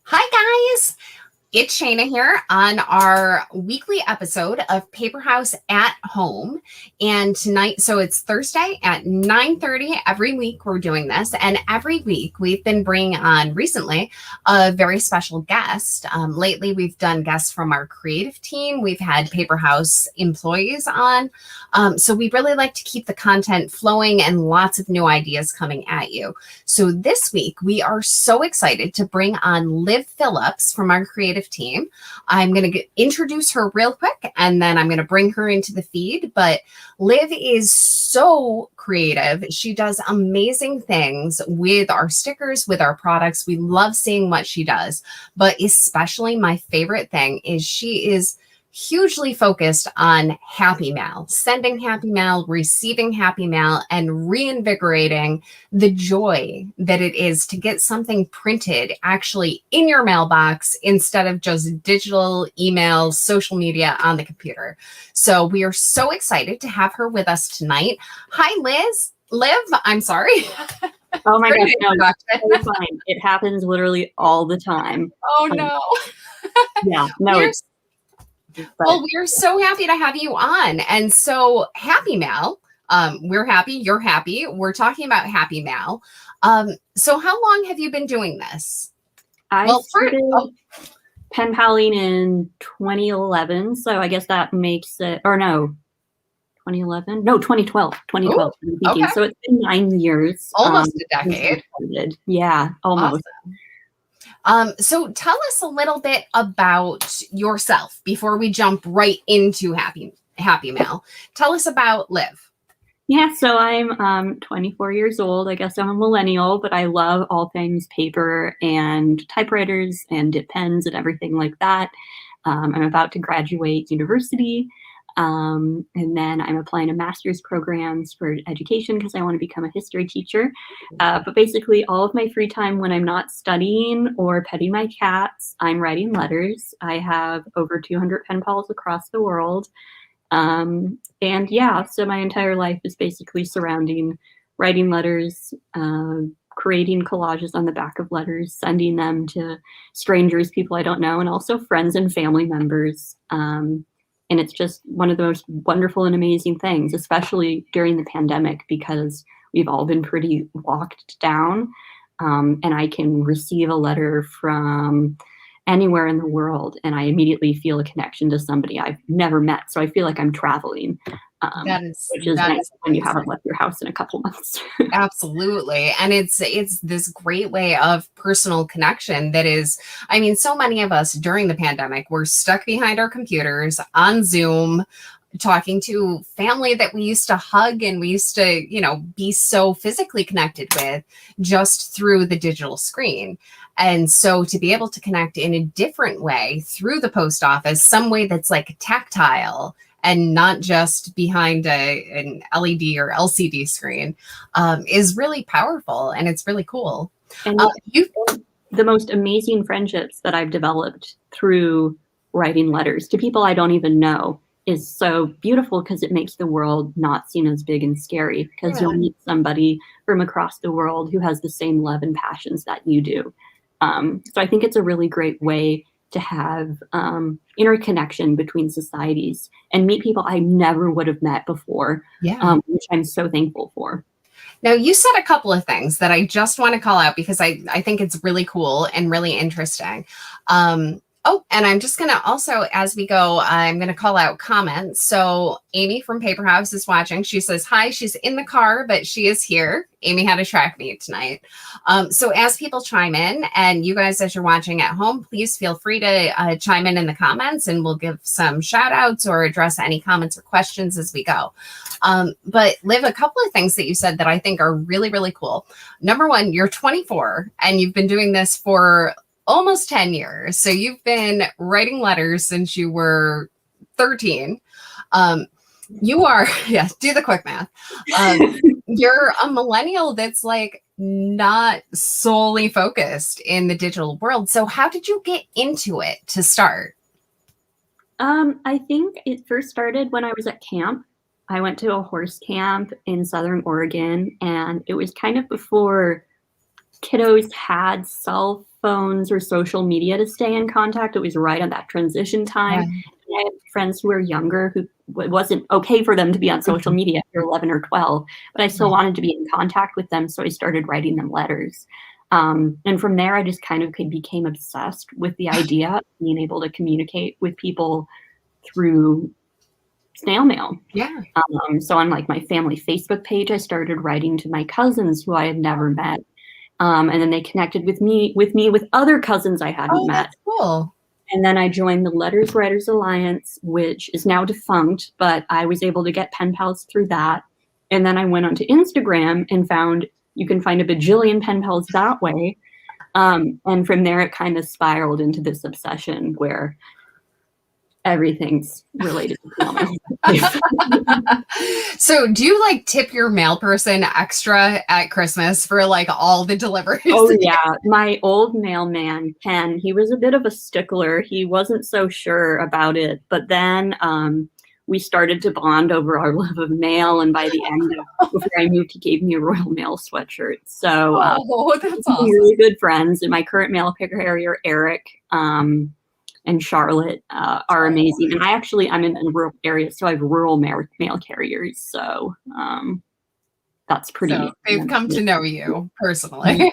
Hi, guys. It's Shayna here on our weekly episode of Paper House at Home. And tonight, so it's Thursday at 9:30. Every week we're doing this. And every week we've been bringing on recently a very special guest. Lately, we've done guests from our creative team. We've had Paper House employees on. So we really like to keep the content flowing and lots of new ideas coming at you. So this week we are so excited to bring on Liv Phillips from our creative team. I'm going to introduce her real quick and then I'm going to bring her into the feed. But Liv is so creative. She does amazing things with our stickers, with our products. We love seeing what she does. But especially my favorite thing is she is hugely focused on happy mail, sending happy mail, receiving happy mail, and reinvigorating the joy that it is to get something printed actually in your mailbox instead of just digital email, social media on the computer. So we are so excited to have her with us tonight. Hi, Liv, I'm sorry. Oh my gosh, no, it's fine. It happens literally all the time. Oh no. Yeah, no, Well, we're so happy to have you on. And so happy mail, we're happy, you're happy. We're talking about happy mail. So how long have you been doing this? I started pen paling in 2011. So I guess that makes it, or no, 2011? No, 2012. 2012. Okay. So it's been 9 years. Almost a decade. Yeah, almost. Awesome. So tell us a little bit about yourself before we jump right into happy mail. Tell us about Liv. Yeah, so I'm 24 years old. I guess I'm a millennial, but I love all things paper and typewriters and dip pens and everything like that. I'm about to graduate university. And then I'm applying to master's programs for education because I want to become a history teacher. But basically all of my free time when I'm not studying or petting my cats, I'm writing letters. I have over 200 pen pals across the world. And yeah, so my entire life is basically surrounding writing letters, creating collages on the back of letters, sending them to strangers, people I don't know, and also friends and family members. And it's just one of the most wonderful and amazing things, especially during the pandemic, because we've all been pretty locked down. And I can receive a letter from anywhere in the world, and I immediately feel a connection to somebody I've never met. So I feel like I'm traveling, which is nice when you haven't left your house in a couple months. Absolutely. And it's this great way of personal connection that is, I mean, so many of us during the pandemic were stuck behind our computers on Zoom, talking to family that we used to hug and we used to, be so physically connected with just through the digital screen. And so to be able to connect in a different way through the post office, some way that's like tactile and not just behind an LED or LCD screen, is really powerful and it's really cool. And the most amazing friendships that I've developed through writing letters to people I don't even know is so beautiful because it makes the world not seem as big and scary because you'll meet somebody from across the world who has the same love and passions that you do. So I think it's a really great way to have interconnection between societies and meet people I never would have met before, which I'm so thankful for. Now, you said a couple of things that I just want to call out because I think it's really cool and really interesting. And I'm just going to also, as we go, I'm going to call out comments. So Amy from Paper House is watching. She says, hi, she's in the car, but she is here. Amy had a track meet tonight. So as people chime in, and you guys, as you're watching at home, please feel free to chime in the comments and we'll give some shout outs or address any comments or questions as we go. But Liv, a couple of things that you said that I think are really, really cool. Number one, you're 24 and you've been doing this for almost 10 years. So you've been writing letters since you were 13. You are, do the quick math. You're a millennial that's like not solely focused in the digital world. So how did you get into it to start? I think it first started when I was at camp. I went to a horse camp in Southern Oregon, and it was kind of before kiddos had cell phones or social media to stay in contact. It was right on that transition time. Yeah. I had friends who were younger who it wasn't okay for them to be on social media if you're 11 or 12, but I still wanted to be in contact with them. So I started writing them letters. And from there, I just kind of became obsessed with the idea of being able to communicate with people through snail mail. Yeah. So on like my family Facebook page, I started writing to my cousins who I had never met. And then they connected with me with other cousins I hadn't met. That's cool. And then I joined the Letters Writers Alliance, which is now defunct, but I was able to get pen pals through that. And then I went onto Instagram and found you can find a bajillion pen pals that way. And from there, it kind of spiraled into this obsession where everything's related to mail. So do you like tip your mail person extra at Christmas for like all the deliveries? Oh yeah. My old mailman, Ken, he was a bit of a stickler. He wasn't so sure about it, but then we started to bond over our love of mail. And by the end of before I moved, he gave me a Royal Mail sweatshirt. So that's awesome. Really good friends. And my current mail carrier, Eric, and Charlotte are amazing. And I'm in a rural area, so I have rural mail carriers. So that's pretty. So they've come to know you personally.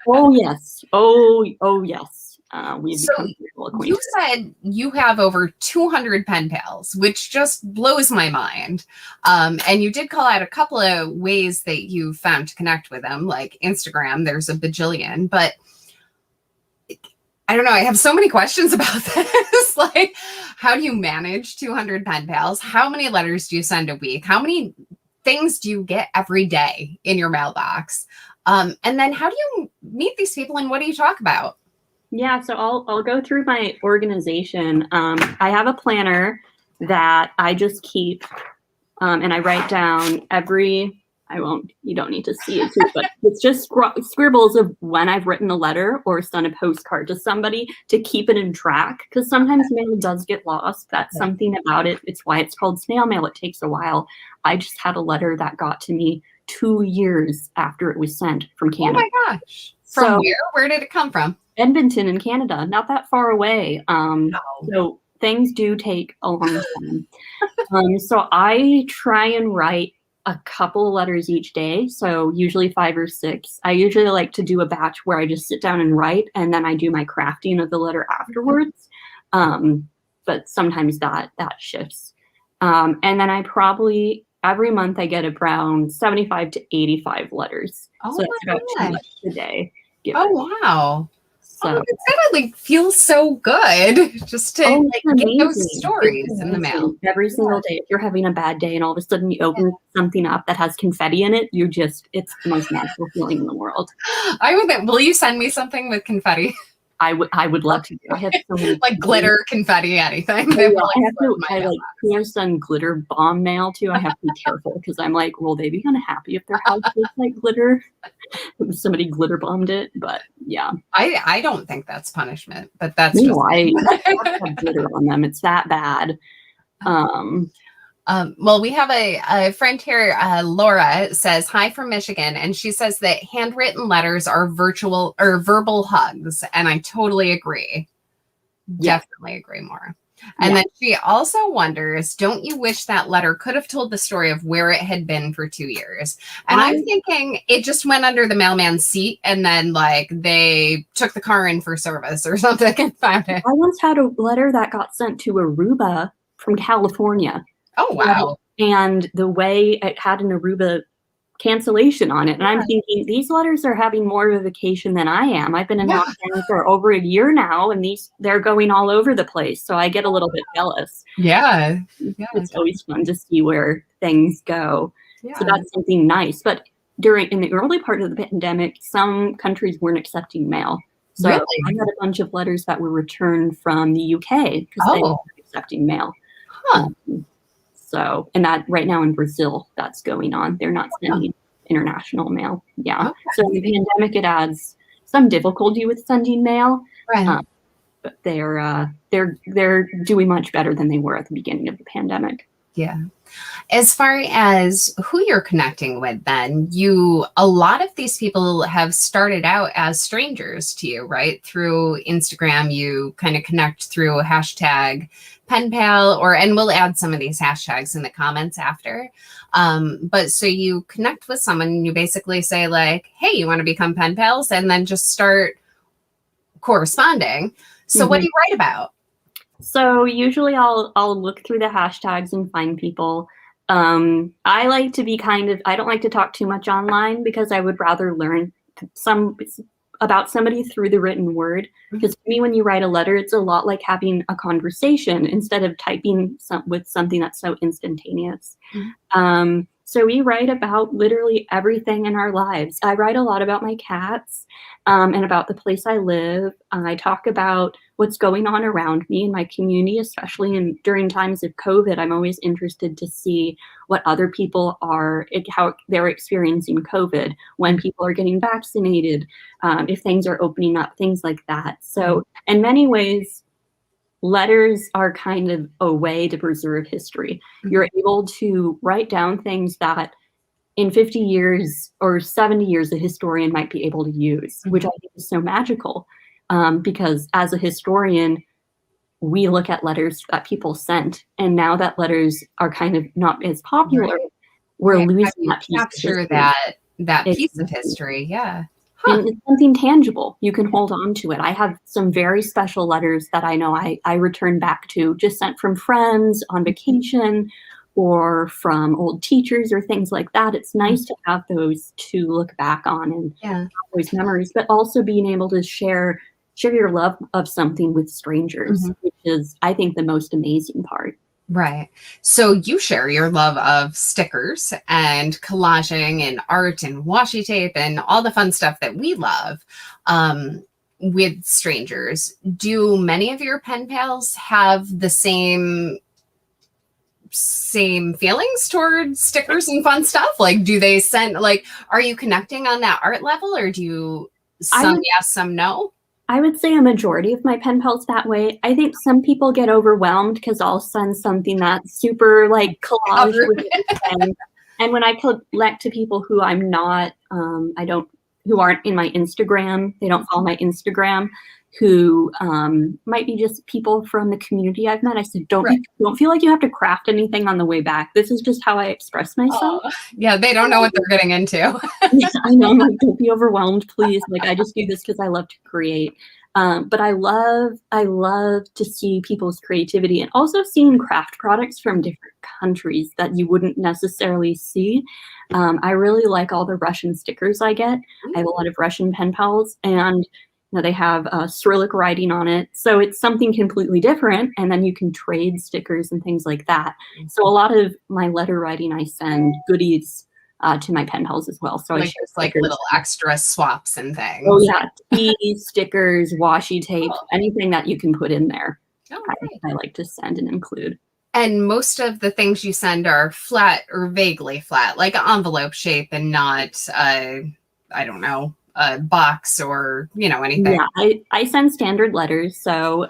oh yes. Oh yes. We've so become people you said you have over 200 pen pals, which just blows my mind. And you did call out a couple of ways that you found to connect with them, like Instagram. There's a bajillion, but I don't know. I have so many questions about this. Like, how do you manage 200 pen pals? How many letters do you send a week? How many things do you get every day in your mailbox? And then how do you meet these people and what do you talk about? Yeah, so I'll go through my organization. I have a planner that I just keep, and I write down you don't need to see it too, but it's just scribbles of when I've written a letter or sent a postcard to somebody to keep it in track. Because sometimes mail does get lost. That's something about it. It's why it's called snail mail. It takes a while. I just had a letter that got to me 2 years after it was sent from Canada. Oh my gosh. From where? Where did it come from? Edmonton in Canada, not that far away. So things do take a long time. So I try and write a couple of letters each day, so usually 5 or 6. I usually like to do a batch where I just sit down and write, and then I do my crafting of the letter afterwards. But sometimes that shifts. And then I probably every month I get around 75 to 85 letters. So that's about 2 letters a day. Oh wow. So it's gonna like feel so good just to get those stories in the mail every single day. If you're having a bad day and all of a sudden you open something up that has confetti in it, it's the most magical feeling in the world. Will you send me something with confetti? I would love to. I have so many like glitter, confetti, anything. I who I've done glitter bomb mail to. I have to be careful because I'm like, will they be unhappy if their house looks like glitter? Somebody glitter bombed it, but yeah. I don't think that's punishment, but that's I have glitter on them. It's that bad. Well, we have a friend here, Laura says, hi from Michigan. And she says that handwritten letters are virtual or verbal hugs. And I totally agree. Yeah. Definitely agree more. And then she also wonders, don't you wish that letter could have told the story of where it had been for 2 years? And I'm thinking it just went under the mailman's seat and then like they took the car in for service or something and found it. I once had a letter that got sent to Aruba from California. Oh, wow. And the way it had an Aruba cancellation on it. And I'm thinking, these letters are having more of a vacation than I am. I've been in lockdown for over a year now, and they're going all over the place. So I get a little bit jealous. Yeah. It's always fun to see where things go. Yeah. So that's something nice. But in the early part of the pandemic, some countries weren't accepting mail. So I had a bunch of letters that were returned from the UK because they weren't accepting mail. Huh. So, and that right now in Brazil, that's going on. They're not sending international mail. Yeah. Okay. So in the pandemic, it adds some difficulty with sending mail. Right. But they're doing much better than they were at the beginning of the pandemic. Yeah. As far as who you're connecting with, then a lot of these people have started out as strangers to you, right? Through Instagram, you kind of connect through a hashtag penpal, and we'll add some of these hashtags in the comments after. But so you connect with someone and you basically say like, hey, you want to become pen pals? And then just start corresponding. So what do you write about? So usually I'll look through the hashtags and find people. I like to be I don't like to talk too much online because I would rather learn about somebody through the written word. Because for me, when you write a letter, it's a lot like having a conversation instead of typing with something that's so instantaneous. So we write about literally everything in our lives. I write a lot about my cats and about the place I live. I talk about what's going on around me in my community, especially during times of COVID. I'm always interested to see what other people how they're experiencing COVID, when people are getting vaccinated, if things are opening up, things like that. So in many ways, letters are kind of a way to preserve history. You're able to write down things that in 50 years or 70 years, a historian might be able to use, which I think is so magical. Because as a historian, we look at letters that people sent, and now that letters are kind of not as popular, we're losing that piece capture of history. that piece of history. Yeah. And it's something tangible. You can hold on to it. I have some very special letters that I know I return back to, just sent from friends on vacation or from old teachers or things like that. It's nice to have those to look back on and have those memories, but also being able to share your love of something with strangers, which is, I think, the most amazing part. Right. So you share your love of stickers and collaging and art and washi tape and all the fun stuff that we love with strangers. Do many of your pen pals have the same feelings towards stickers and fun stuff? Like, do they are you connecting on that art level, or do you some yes, some no? I would say a majority of my pen pals that way. I think some people get overwhelmed because I'll send something that's super like collage with it. And when I collect to people who I'm not, who aren't in my Instagram, they don't follow my Instagram, who might be just people from the community I've met. I said, don't feel like you have to craft anything on the way back. This is just how I express myself. Yeah, they don't know what they're getting into. Yeah, I know. I'm like, don't be overwhelmed, please. Like, I just do this because I love to create. But I love to see people's creativity, and also seeing craft products from different countries that you wouldn't necessarily see. I really like all the Russian stickers I get. I have a lot of Russian pen pals, and they have Cyrillic writing on it. So it's something completely different. And then you can trade stickers and things like that. So a lot of my letter writing, I send goodies to my pen pals as well. So I share little extra swaps and things. Oh yeah, teas, stickers, washi tape, anything that you can put in there. I like to send and include. And most of the things you send are flat or vaguely flat, like an envelope shape, and not, I don't know, a box or, anything. Yeah, I send standard letters. So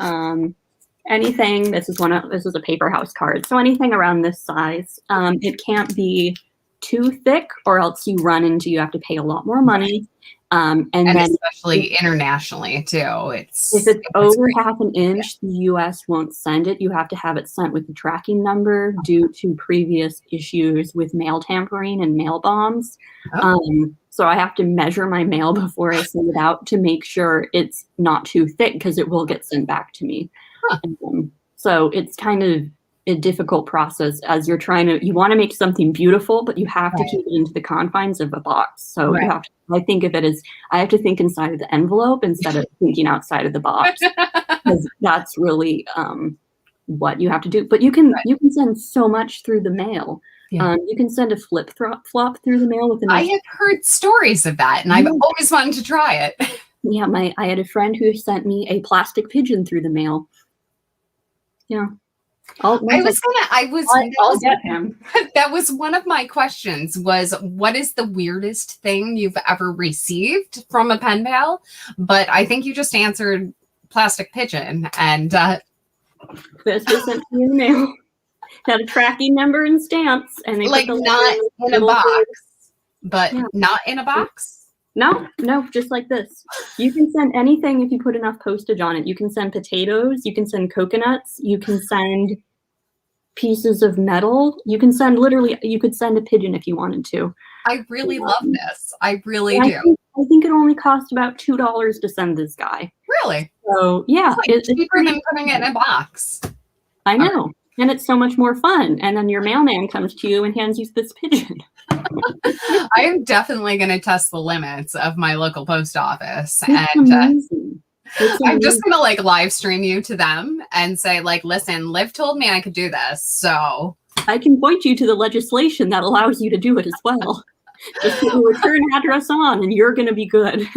anything, this is a paper house card. So anything around this size, it can't be too thick or else you have to pay a lot more money. And then especially internationally too. If it's over half an inch, the US won't send it. You have to have it sent with a tracking number due to previous issues with mail tampering and mail bombs. So I have to measure my mail before I send it out to make sure it's not too thick, because it will get sent back to me. So it's kind of a difficult process as you want to make something beautiful, but you have to keep it into the confines of a box. So I think of it as, I have to think inside of the envelope instead of thinking outside of the box, because that's really what you have to do. But you can send so much through the mail. You can send a flop through the mail with I have heard stories of that, and I've always wanted to try it. Yeah, I had a friend who sent me a plastic pigeon through the mail. Yeah. I'll get him. That was one of my questions, was what is the weirdest thing you've ever received from a pen pal? But I think you just answered plastic pigeon, and this was sent to me in the mail. Had a tracking number and stamps, and they Like put the not in a little box, but yeah. not in a box. No, just like this. You can send anything if you put enough postage on it. You can send potatoes, you can send coconuts, you can send pieces of metal. You can send literally, you could send a pigeon if you wanted to. I really love this. I really do. I think it only cost about $2 to send this guy. Really? So yeah, It's like cheaper than putting it in a box. I know. Okay. And it's so much more fun. And then your mailman comes to you and hands you this pigeon. I am definitely going to test the limits of my local post office. It's and amazing. I'm just going to like live stream you to them and say like, listen, Liv told me I could do this. So I can point you to the legislation that allows you to do it as well. Just put your return address on and you're going to be good.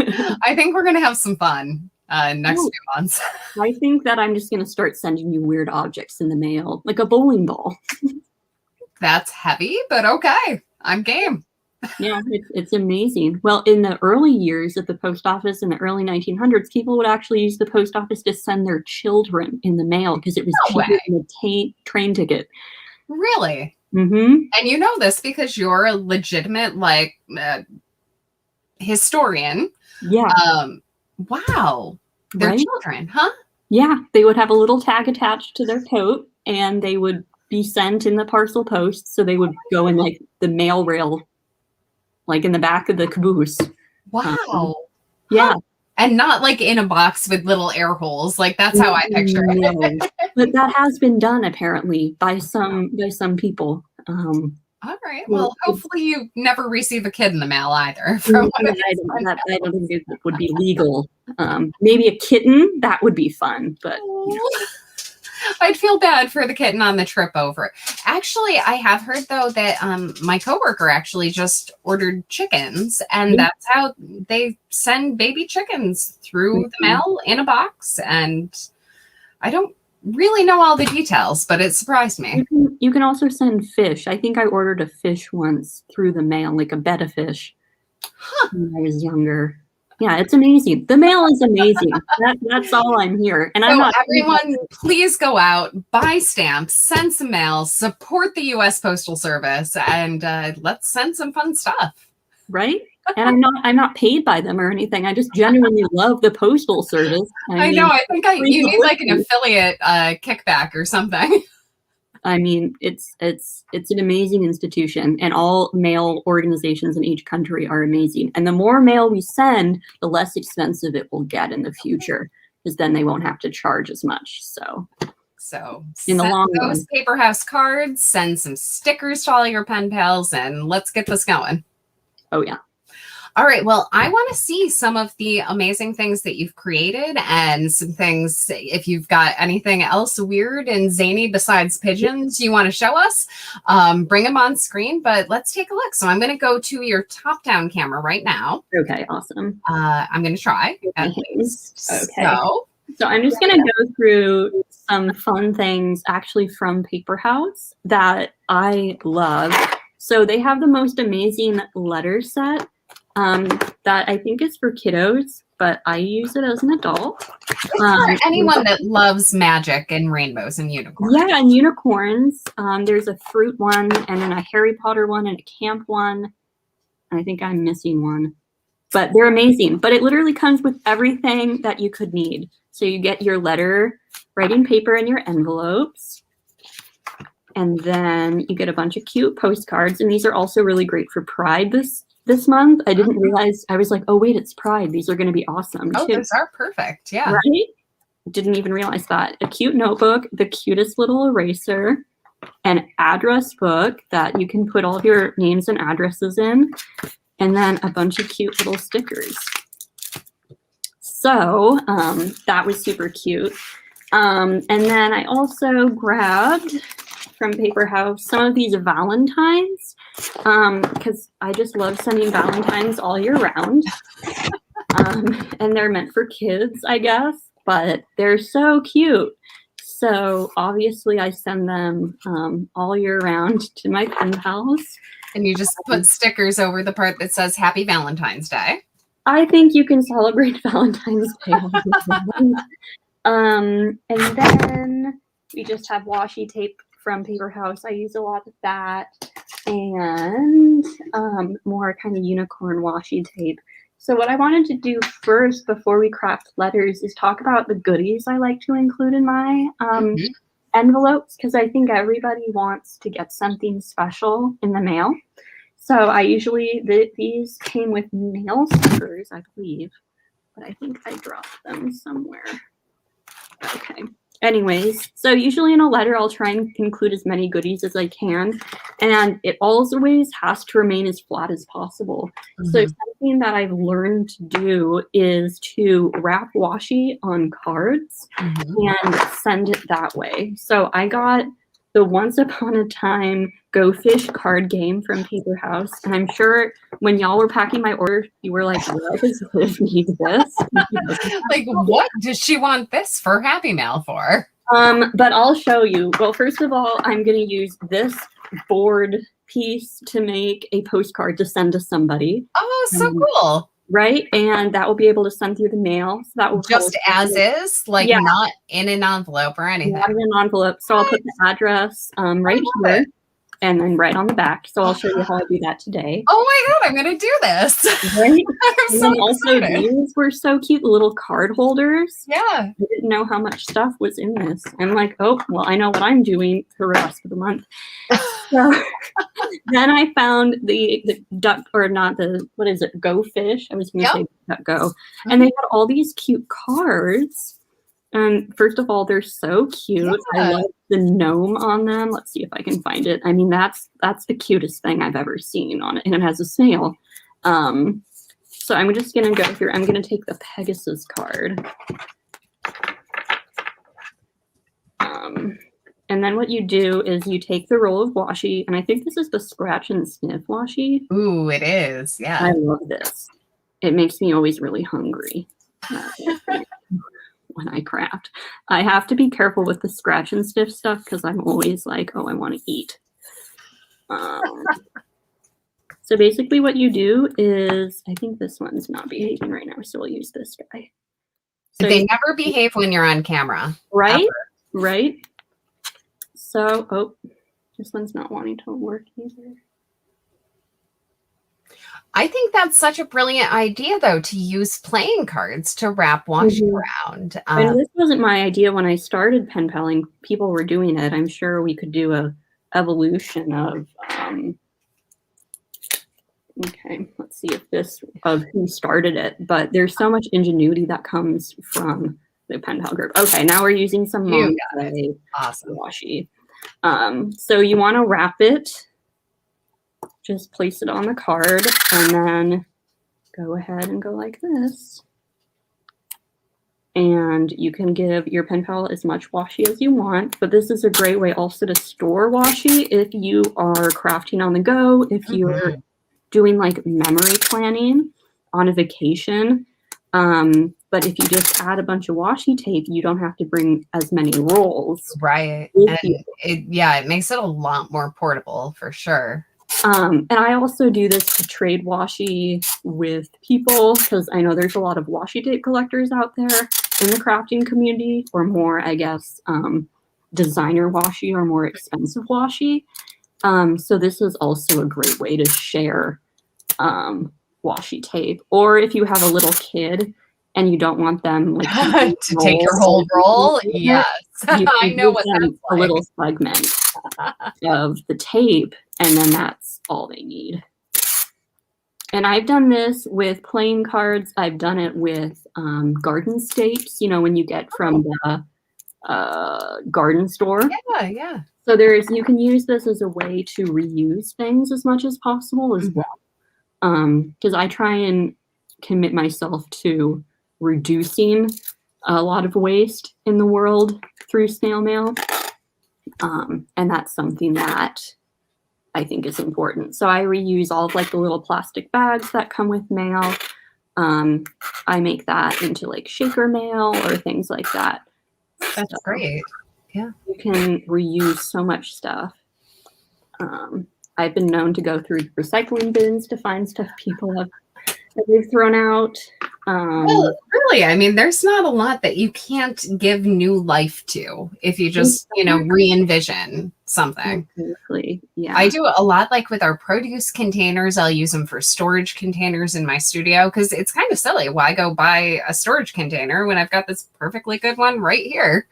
I think we're going to have some fun next few months. I think that I'm just going to start sending you weird objects in the mail, like a bowling ball. That's heavy, but okay. I'm game. Yeah, it's amazing. Well, in the early years of the post office in the early 1900s, people would actually use the post office to send their children in the mail because it was cheaper than a train ticket. Really? Mm-hmm. And you know this because you're a legitimate like historian. Yeah. Wow. Their children, huh? Yeah, they would have a little tag attached to their coat and they would be sent in the parcel post. So they would go in like the mail rail, like in the back of the caboose. Wow. Yeah. And not like in a box with little air holes. Like that's how I picture it. No. But that has been done apparently by some people. All right. Well, hopefully you never receive a kid in the mail either. From I don't think it would be legal. Maybe a kitten, that would be fun, but you know. I'd feel bad for the kitten on the trip over. Actually, I have heard though that my coworker actually just ordered chickens, and that's how they send baby chickens through the mail in a box. And I don't really know all the details, but it surprised me. You can also send fish. I think I ordered a fish once through the mail, like a bed of fish, when I was younger. Yeah, it's amazing. The mail is amazing. That's all I'm here. And I'm not everyone, please go out, buy stamps, send some mail, support the U.S. Postal Service, and let's send some fun stuff. Right? And I'm not paid by them or anything. I just genuinely love the Postal Service. I know. I think you need like an affiliate kickback or something. I mean, it's an amazing institution, and all mail organizations in each country are amazing. And the more mail we send, the less expensive it will get in the future, because then they won't have to charge as much. So in the long run, those paper house cards, send some stickers to all your pen pals, and let's get this going. Oh yeah. All right. Well, I want to see some of the amazing things that you've created and some things, if you've got anything else weird and zany besides pigeons you want to show us, bring them on screen, but let's take a look. So I'm going to go to your top down camera right now. Okay, awesome. I'm going to try at least. Okay. So I'm just going to go through some fun things actually from Paper House that I love. So they have the most amazing letter set. That I think is for kiddos, but I use it as an adult. For anyone that loves magic and rainbows and unicorns. Yeah, and unicorns. There's a fruit one, and then a Harry Potter one, and a camp one. I think I'm missing one. But they're amazing. But it literally comes with everything that you could need. So you get your letter writing paper and your envelopes. And then you get a bunch of cute postcards. And these are also really great for Pride this month. I didn't realize, I was like, oh wait, it's Pride. These are going to be awesome. Oh, those are perfect. Yeah. Right? Didn't even realize that. A cute notebook, the cutest little eraser, an address book that you can put all of your names and addresses in, and then a bunch of cute little stickers. So that was super cute. And then I also grabbed from Paper House some of these Valentines, because I just love sending Valentines all year round. And they're meant for kids, I guess, but they're so cute. So obviously I send them all year round to my pen pals. And you just put stickers over the part that says Happy Valentine's Day. I think you can celebrate Valentine's Day. And then we just have washi tape from Paper House. I use a lot of that, and more kind of unicorn washi tape. So what I wanted to do first before we craft letters is talk about the goodies I like to include in my envelopes, because I think everybody wants to get something special in the mail. So I usually, these came with nail stickers, I believe, but I think I dropped them somewhere. Okay. Anyways, so usually in a letter, I'll try and include as many goodies as I can, and it always has to remain as flat as possible. So something that I've learned to do is to wrap washi on cards and send it that way. So I got the Once Upon a Time Go Fish card game from Paper House, and I'm sure when y'all were packing my order, you were like, "What does Liv need this?" Like, what does she want this for Happy Mail for? But I'll show you. Well, first of all, I'm going to use this board piece to make a postcard to send to somebody. Oh, so cool. Right? And that will be able to send through the mail. So that will just as is, like not in an envelope or anything. Not in an envelope. So I'll put the address right here. And then right on the back. So I'll show you how I do that today. Oh my God, I'm going to do this. Right? I'm so also, excited. these were so cute, the little card holders. Yeah. I didn't know how much stuff was in this. I'm like, oh, well, I know what I'm doing for the rest of the month. So then I found the duck, or not the, what is it, Go Fish? I was going to say duck go. And they had all these cute cards. And first of all, they're so cute. I love the gnome on them. Let's see if I can find it. I mean, that's the cutest thing I've ever seen on it. And it has a snail. So I'm just going to go through. I'm going to take the Pegasus card. And then what you do is you take the roll of washi. And I think this is the Scratch and Sniff washi. Ooh, it is. Yeah. I love this. It makes me always really hungry. When I craft, I have to be careful with the Scratch and Sniff stuff because I'm always like, oh, I want to eat. So basically what you do is, I think this one's not behaving right now, so we'll use this guy. So they never behave when you're on camera. Right? Ever. Right? So, oh, this one's not wanting to work either. I think that's such a brilliant idea, though, to use playing cards to wrap washi around. And this wasn't my idea when I started pen paling. People were doing it. I'm sure we could do a evolution of. Okay, let's see if of who started it. But there's so much ingenuity that comes from the pen pal group. Okay, now we're using some awesome washi. So you want to wrap it. Just place it on the card and then go ahead and go like this. And you can give your pen pal as much washi as you want, but this is a great way also to store washi if you are crafting on the go, if you're doing like memory planning on a vacation. But if you just add a bunch of washi tape, you don't have to bring as many rolls. Right. And it makes it a lot more portable for sure. And I also do this to trade washi with people because I know there's a lot of washi tape collectors out there in the crafting community, or more, I guess, designer washi or more expensive washi. So this is also a great way to share washi tape. Or if you have a little kid and you don't want them like to take your whole roll, yes, I know what that's like. A little segment of the tape, and then that's all they need. And I've done this with playing cards. I've done it with garden stakes, you know, when you get from the garden store. Yeah. So you can use this as a way to reuse things as much as possible as well. Because I try and commit myself to reducing a lot of waste in the world through snail mail. And that's something that I think is important. So I reuse all of like the little plastic bags that come with mail. I make that into like shaker mail or things like that. That's great. Yeah. You can reuse so much stuff. I've been known to go through recycling bins to find stuff people have that they've thrown out. Well, really, I mean, there's not a lot that you can't give new life to if you just, you know, re-envision something. Exactly. Yeah. I do a lot like with our produce containers. I'll use them for storage containers in my studio because it's kind of silly. Why go buy a storage container when I've got this perfectly good one right here?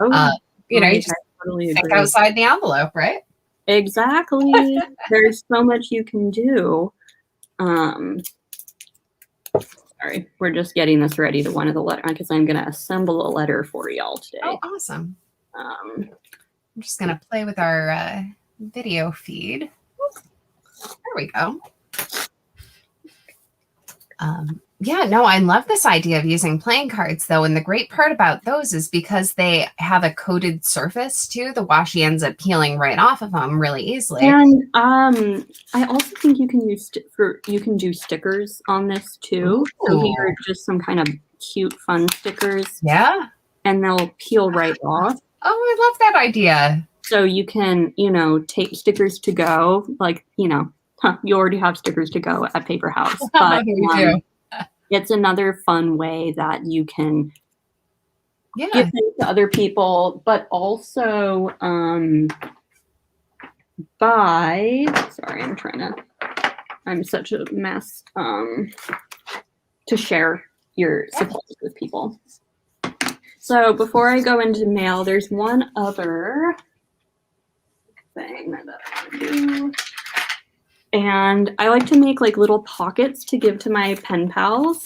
Oh, You right. just I totally think agree. outside the envelope, right? Exactly. There's so much you can do. Sorry, we're just getting this ready to one of the letter because I'm going to assemble a letter for y'all today. Oh, awesome. Um, I'm just going to play with our video feed. There we go. Yeah, no, I love this idea of using playing cards, though. And the great part about those is because they have a coated surface, too, the washi ends up peeling right off of them really easily. And I also think you can use you can do stickers on this, too. Ooh. So here are just some kind of cute, fun stickers. Yeah. And they'll peel right off. Oh, I love that idea. So you can, tape stickers to go, like, you already have stickers to go at Paper House. But You do. It's another fun way that you can Yeah. give things to other people, but also sorry, I'm such a mess, to share your supplies with people. So before I go into mail, there's one other thing that I do. And I like to make like little pockets to give to my pen pals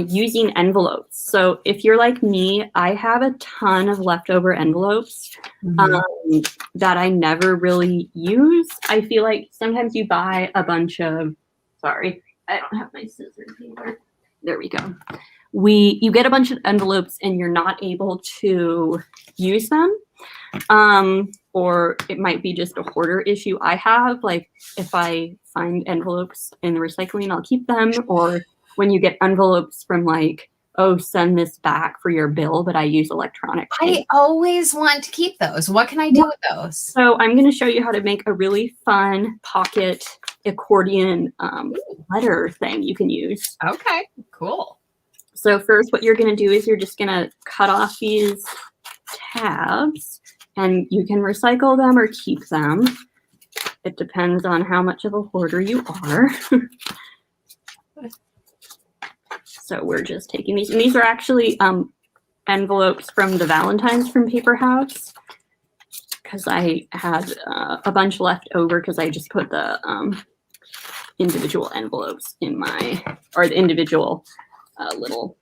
using envelopes. So if you're like me, I have a ton of leftover envelopes that I never really use. I feel like sometimes you buy a bunch of, sorry, I don't have my scissors either. There we go. You get a bunch of envelopes and you're not able to use them. Or it might be just a hoarder issue I have. Like if I find envelopes in the recycling, I'll keep them. Or when you get envelopes from like, oh, send this back for your bill, but I use electronic pay. I always want to keep those. What can I do with those? So I'm going to show you how to make a really fun pocket accordion letter thing you can use. Okay, cool. So first what you're going to do is you're just going to cut off these tabs. And you can recycle them or keep them. It depends on how much of a hoarder you are. So we're just taking these. And these are actually envelopes from the Valentines from Paper House. Because I had a bunch left over because I just put the individual envelopes in the individual little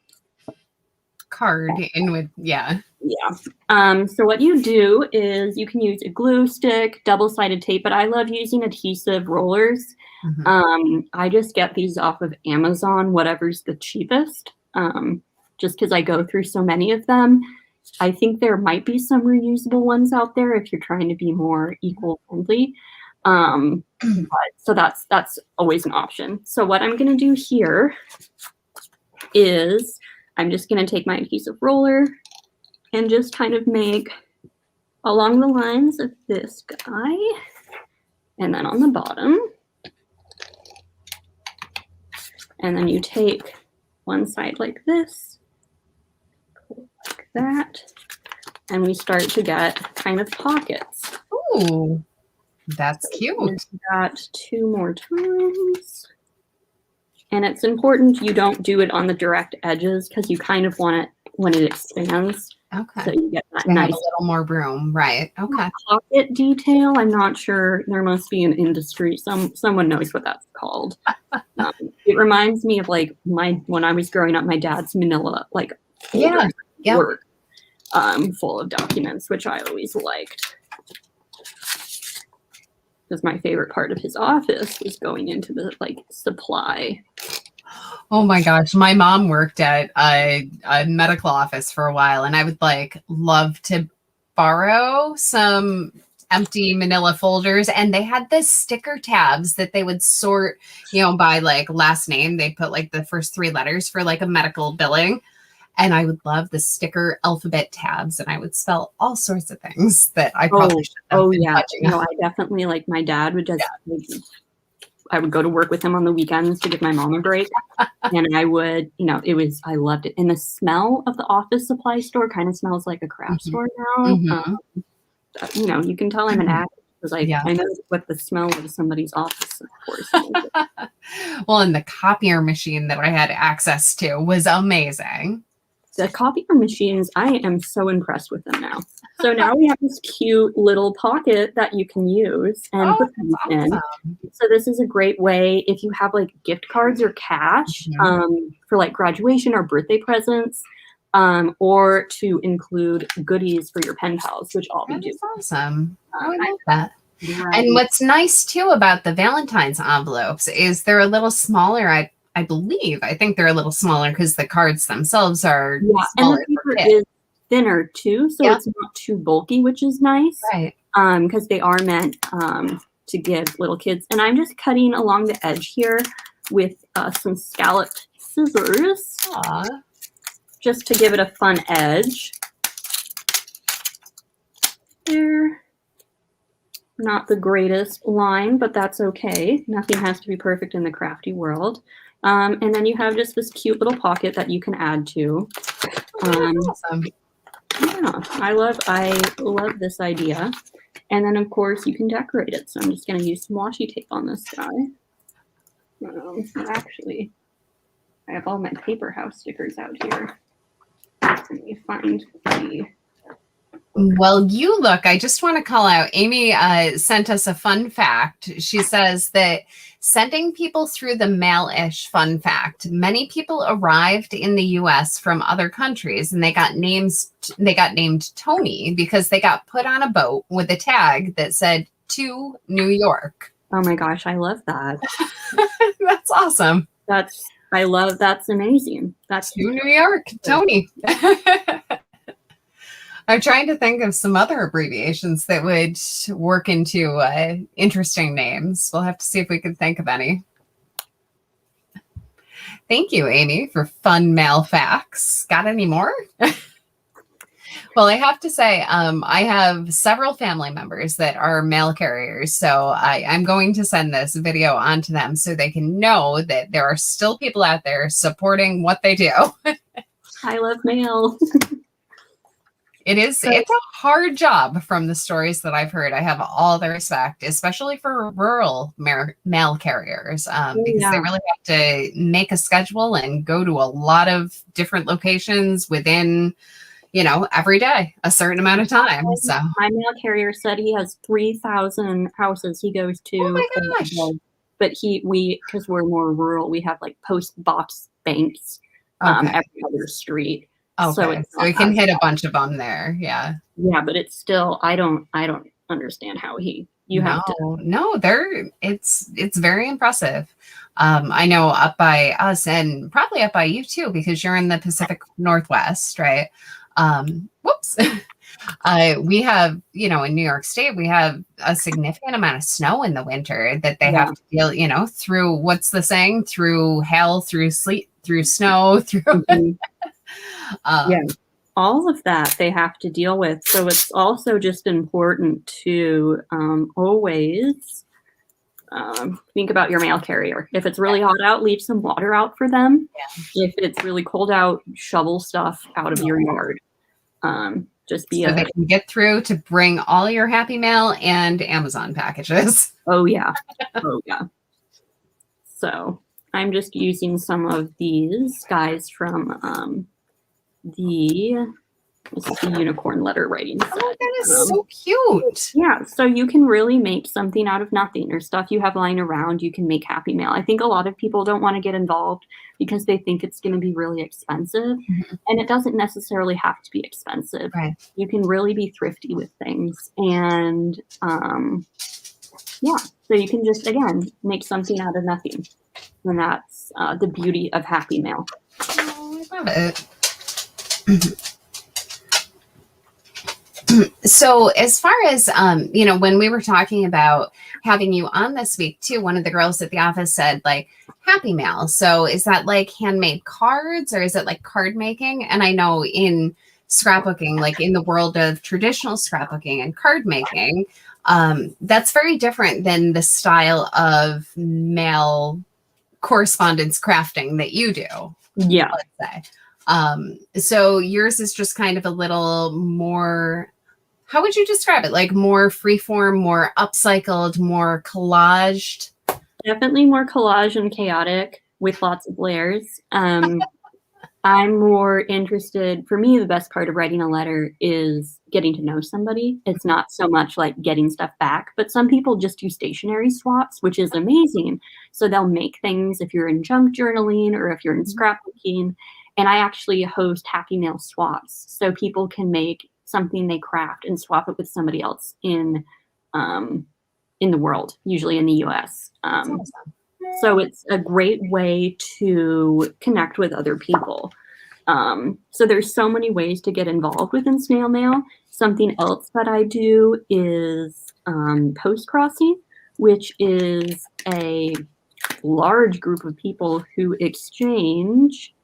card in with, yeah. Yeah. So what you do is you can use a glue stick, double-sided tape, but I love using adhesive rollers. I just get these off of Amazon, whatever's the cheapest, just because I go through so many of them. I think there might be some reusable ones out there if you're trying to be more eco-friendly. So that's always an option. So what I'm going to do here is I'm just going to take my adhesive roller and just kind of make along the lines of this guy. And then on the bottom. And then you take one side like this, like that. And we start to get kind of pockets. Ooh, that's cute. Do that 2 more times. And it's important you don't do it on the direct edges because you kind of want it when it expands. Okay. So you get that to nice have a little more room, right? Okay. pocket detail. I'm not sure. There must be an industry. Someone knows what that's called. It reminds me of like when I was growing up, my dad's manila folder work full of documents, which I always liked. Because my favorite part of his office was going into the supply. Oh my gosh. My mom worked at a medical office for a while, and I would love to borrow some empty manila folders, and they had the sticker tabs that they would sort, by last name. They put the first 3 letters for a medical billing. And I would love the sticker alphabet tabs, and I would spell all sorts of things that I probably should have been touching. No, I definitely my dad would just. I would go to work with him on the weekends to give my mom a break, and I would, I loved it. And the smell of the office supply store kind of smells like a craft store now. you know, you can tell I'm an addict because Yeah. I know what the smell of somebody's office, of course. Well, and the copier machine that I had access to was amazing. The copier machines, I am so impressed with them now. So now we have this cute little pocket that you can use and put things in. So this is a great way if you have like gift cards or cash for like graduation or birthday presents, or to include goodies for your pen pals, which I'll be doing. Awesome. I love that. Right. And what's nice too about the Valentine's envelopes is they're a little smaller. I believe. I think they're a little smaller because the cards themselves are smaller. And the paper is thinner too, so it's not too bulky, which is nice. Right. Because they are meant to give little kids. And I'm just cutting along the edge here with some scalloped scissors. Aww. Just to give it a fun edge. There. Not the greatest line, but that's okay. Nothing has to be perfect in the crafty world. And then you have just this cute little pocket that you can add to. Awesome. Yeah, I love this idea. And then of course you can decorate it. So I'm just going to use some washi tape on this guy. Actually, I have all my paper house stickers out here. Let me find the... Well, you look, I just want to call out, Amy sent us a fun fact. She says that sending people through the mail-ish fun fact, many people arrived in the US from other countries and they got named Tony because they got put on a boat with a tag that said to New York. Oh my gosh, I love that. That's awesome. That's amazing. That's to New York, Tony. I'm trying to think of some other abbreviations that would work into interesting names. We'll have to see if we can think of any. Thank you, Amy, for fun mail facts. Got any more? Well, I have to say, I have several family members that are mail carriers, so I'm going to send this video on to them so they can know that there are still people out there supporting what they do. I love mail. It's a hard job from the stories that I've heard. I have all the respect, especially for rural mail carriers, because they really have to make a schedule and go to a lot of different locations within, every day, a certain amount of time. So my mail carrier said he has 3,000 houses he goes to. Oh my gosh. But because we're more rural, we have like post box banks every other street. Okay, so we can hit a bunch of them there. Yeah. Yeah, but it's still, I don't understand how it's very impressive. I know up by us and probably up by you too, because you're in the Pacific Northwest, right? Whoops. We have, in New York State, we have a significant amount of snow in the winter that they have to deal, through, what's the saying? Through hail, through sleet, through snow, through... all of that they have to deal with. So it's also just important to always think about your mail carrier. If it's really hot out, leave some water out for them. If it's really cold out, shovel stuff out of your yard. Just be so they can get through to bring all your happy mail and Amazon packages. Oh yeah. So I'm just using some of these guys from the unicorn letter writing set. Oh, that is so cute. Yeah, so you can really make something out of nothing, or stuff you have lying around. You can make happy mail. I think a lot of people don't want to get involved because they think it's going to be really expensive, and it doesn't necessarily have to be expensive. Right. You can really be thrifty with things, and so you can just make something out of nothing, and that's the beauty of happy mail. Oh, I love it. So as far as, when we were talking about having you on this week too, one of the girls at the office said like happy mail. So is that like handmade cards or is it like card making? And I know in scrapbooking, like in the world of traditional scrapbooking and card making, that's very different than the style of mail correspondence crafting that you do. Yeah. Let's say. So yours is just kind of a little more How would you describe it? Like more freeform, more upcycled, more collaged? Definitely more collage and chaotic with lots of layers. I'm more interested, for me, the best part of writing a letter is getting to know somebody. It's not so much like getting stuff back, but some people just do stationery swaps, which is amazing. So they'll make things if you're in junk journaling or if you're in scrapbooking. And I actually host Happy Mail swaps. So people can make something they craft and swap it with somebody else in the world, usually in the US. Awesome. So it's a great way to connect with other people. So there's so many ways to get involved within snail mail. Something else that I do is post crossing, which is a large group of people who exchange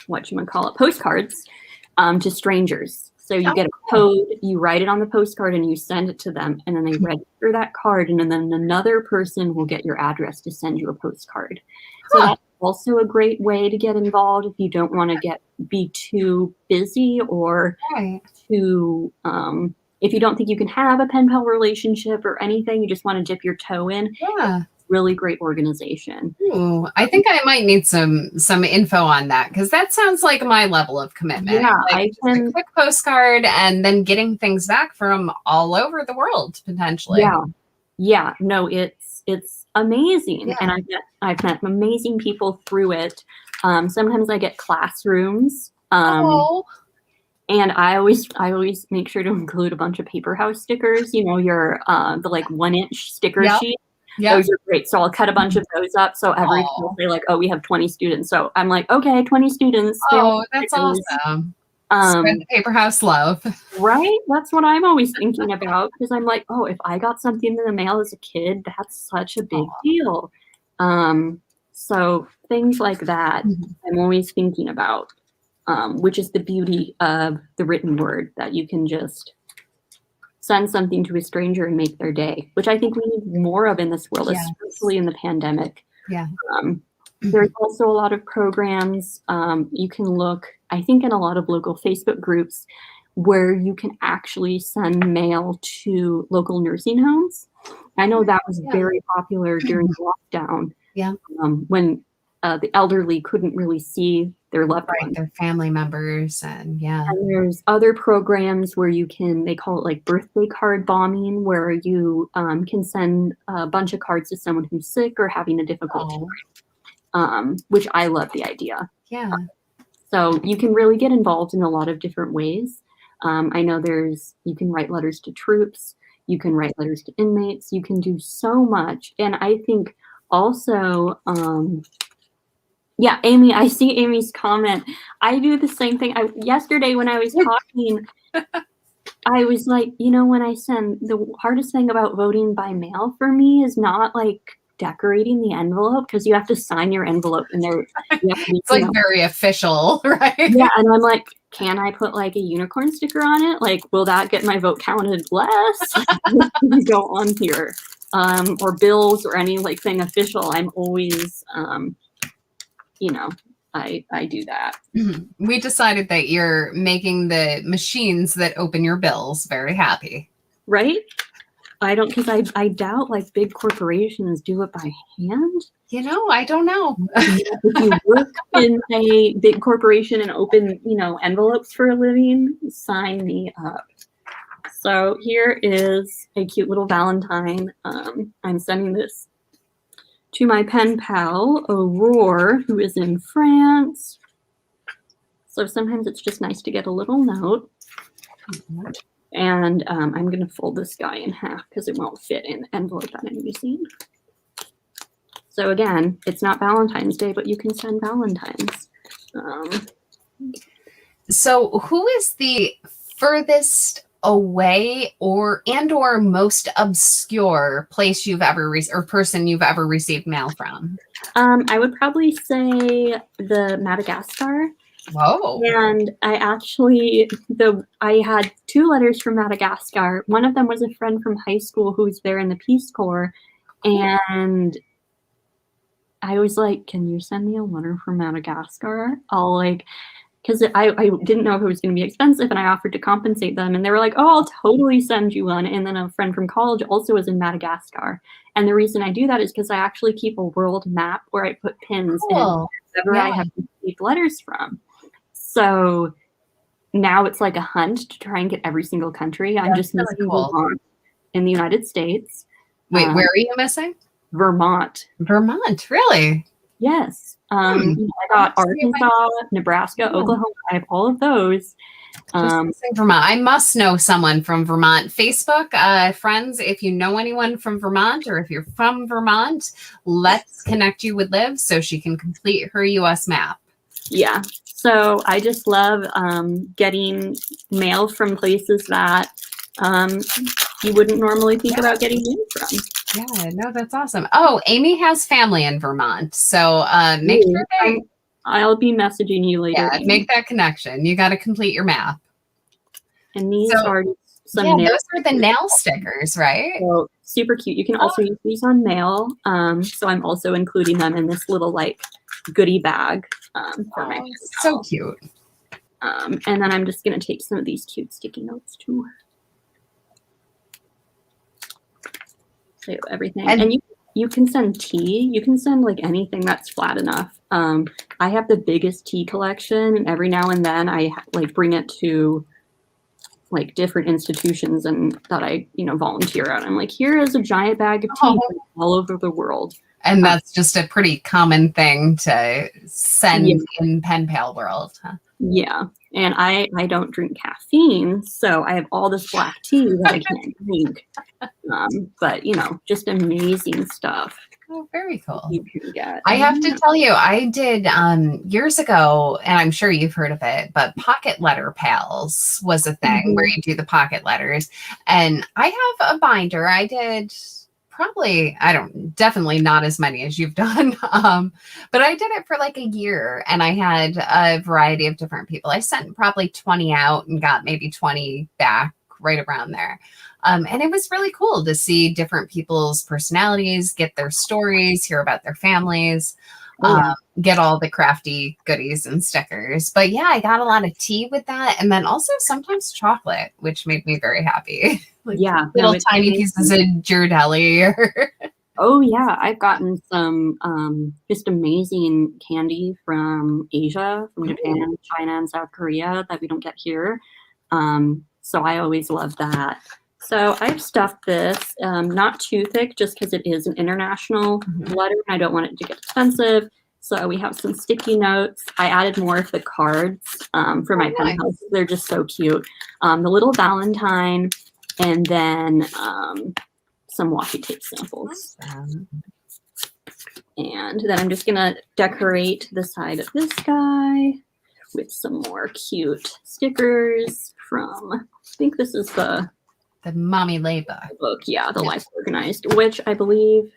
postcards to strangers. So you get a code, you write it on the postcard, and you send it to them, and then they register that card, and then another person will get your address to send you a postcard. So that's also a great way to get involved if you don't want to be too busy or too if you don't think you can have a pen pal relationship or anything, you just want to dip your toe in. Yeah. Really great organization. Ooh, I think I might need some info on that, because that sounds like my level of commitment. Yeah, like a quick postcard and then getting things back from all over the world potentially. Yeah. No, it's amazing, and I've met amazing people through it. Sometimes I get classrooms. And I always make sure to include a bunch of paper house stickers. You know, your the like 1-inch sticker sheet. Yeah, those are great. So I'll cut a bunch of those up. So every school say like, oh, we have 20 students. So I'm like, okay, 20 students. Oh, that's awesome. Spread the paper house love. Right? That's what I'm always thinking about, because I'm like, oh, if I got something in the mail as a kid, that's such a big deal. So things like that, I'm always thinking about, which is the beauty of the written word, that you can just send something to a stranger and make their day, which I think we need more of in this world, especially in the pandemic. Yeah. There's also a lot of programs. You can look, I think, in a lot of local Facebook groups where you can actually send mail to local nursing homes. I know that was very popular during lockdown. Yeah. When the elderly couldn't really see their loved ones. Their family members, and And there's other programs where you can, they call it like birthday card bombing, where you can send a bunch of cards to someone who's sick or having a difficult time, which I love the idea. Yeah. So you can really get involved in a lot of different ways. I know you can write letters to troops, you can write letters to inmates, you can do so much. And I think also, Amy, I see Amy's comment. I do the same thing. Yesterday when I was talking, I was like, when I send, the hardest thing about voting by mail for me is not like decorating the envelope, because you have to sign your envelope and it's like very official, right? Yeah, and I'm like, can I put like a unicorn sticker on it? Like, will that get my vote counted less? Go on here, or bills or any like thing official. I'm always, I do that. We decided that you're making the machines that open your bills very happy, right? I don't, because I doubt like big corporations do it by hand. I don't know. If you work in a big corporation and open, envelopes for a living, sign me up. So here is a cute little Valentine. I'm sending this to my pen pal, Aurore, who is in France. So sometimes it's just nice to get a little note. And I'm going to fold this guy in half because it won't fit in the envelope that I'm using. So again, it's not Valentine's Day, but you can send Valentines. So who is the furthest away or most obscure place you've ever or person you've ever received mail from? I would probably say the Madagascar. Whoa. And I had 2 letters from Madagascar. One of them was a friend from high school who was there in the Peace Corps. And I was like, can you send me a letter from Madagascar? because I didn't know if it was going to be expensive, and I offered to compensate them, and they were like, "Oh, I'll totally send you one." And then a friend from college also was in Madagascar, and the reason I do that is because I actually keep a world map where I put pins in wherever I have received letters from. So now it's like a hunt to try and get every single country. I'm just missing Vermont in the United States. Wait, where are you missing? Vermont. Vermont, really? Yes. I got Arkansas, Nebraska, Oklahoma. I have all of those. Vermont. I must know someone from Vermont. Facebook friends, if you know anyone from Vermont, or if you're from Vermont, let's connect you with Liv so she can complete her US map. Yeah. So I just love getting mail from places that you wouldn't normally think about getting mail from. Yeah, no, that's awesome. Oh, Amy has family in Vermont. So make sure I'll be messaging you later. Yeah, make that connection. You got to complete your map. And these are some nail those are the nail stickers, right? So super cute. You can also use these on mail. So I'm also including them in this little like goodie bag for my so cute. And then I'm just going to take some of these cute sticky notes too. So everything. And you can send tea. You can send like anything that's flat enough. I have the biggest tea collection, and every now and then I like bring it to like different institutions and that I, volunteer at. I'm like, here is a giant bag of tea from all over the world. And that's just a pretty common thing to send in pen pal world. Huh? Yeah. And I don't drink caffeine, so I have all this black tea that I can't drink. But, just amazing stuff. Oh, very cool. You can get. I have to tell you, I did years ago, and I'm sure you've heard of it, but pocket letter pals was a thing where you do the pocket letters. And I have a binder. I did probably, definitely not as many as you've done. But I did it for like a year, and I had a variety of different people. I sent probably 20 out and got maybe 20 back, right around there. And it was really cool to see different people's personalities, get their stories, hear about their families, get all the crafty goodies and stickers. But yeah, I got a lot of tea with that. And then also sometimes chocolate, which made me very happy. Little tiny pieces of Ghirardelli. Oh yeah, I've gotten some just amazing candy from Asia, from Japan, China, and South Korea that we don't get here. So I always love that. So I've stuffed this, not too thick, just because it is an international letter and I don't want it to get expensive. So we have some sticky notes. I added more of the cards for my pen pals. They're just so cute. The little Valentine, and then some washi tape samples. And then I'm just gonna decorate the side of this guy with some more cute stickers from, I think this is the Mommy Lay book. Yeah, the Life Organized, which I believe,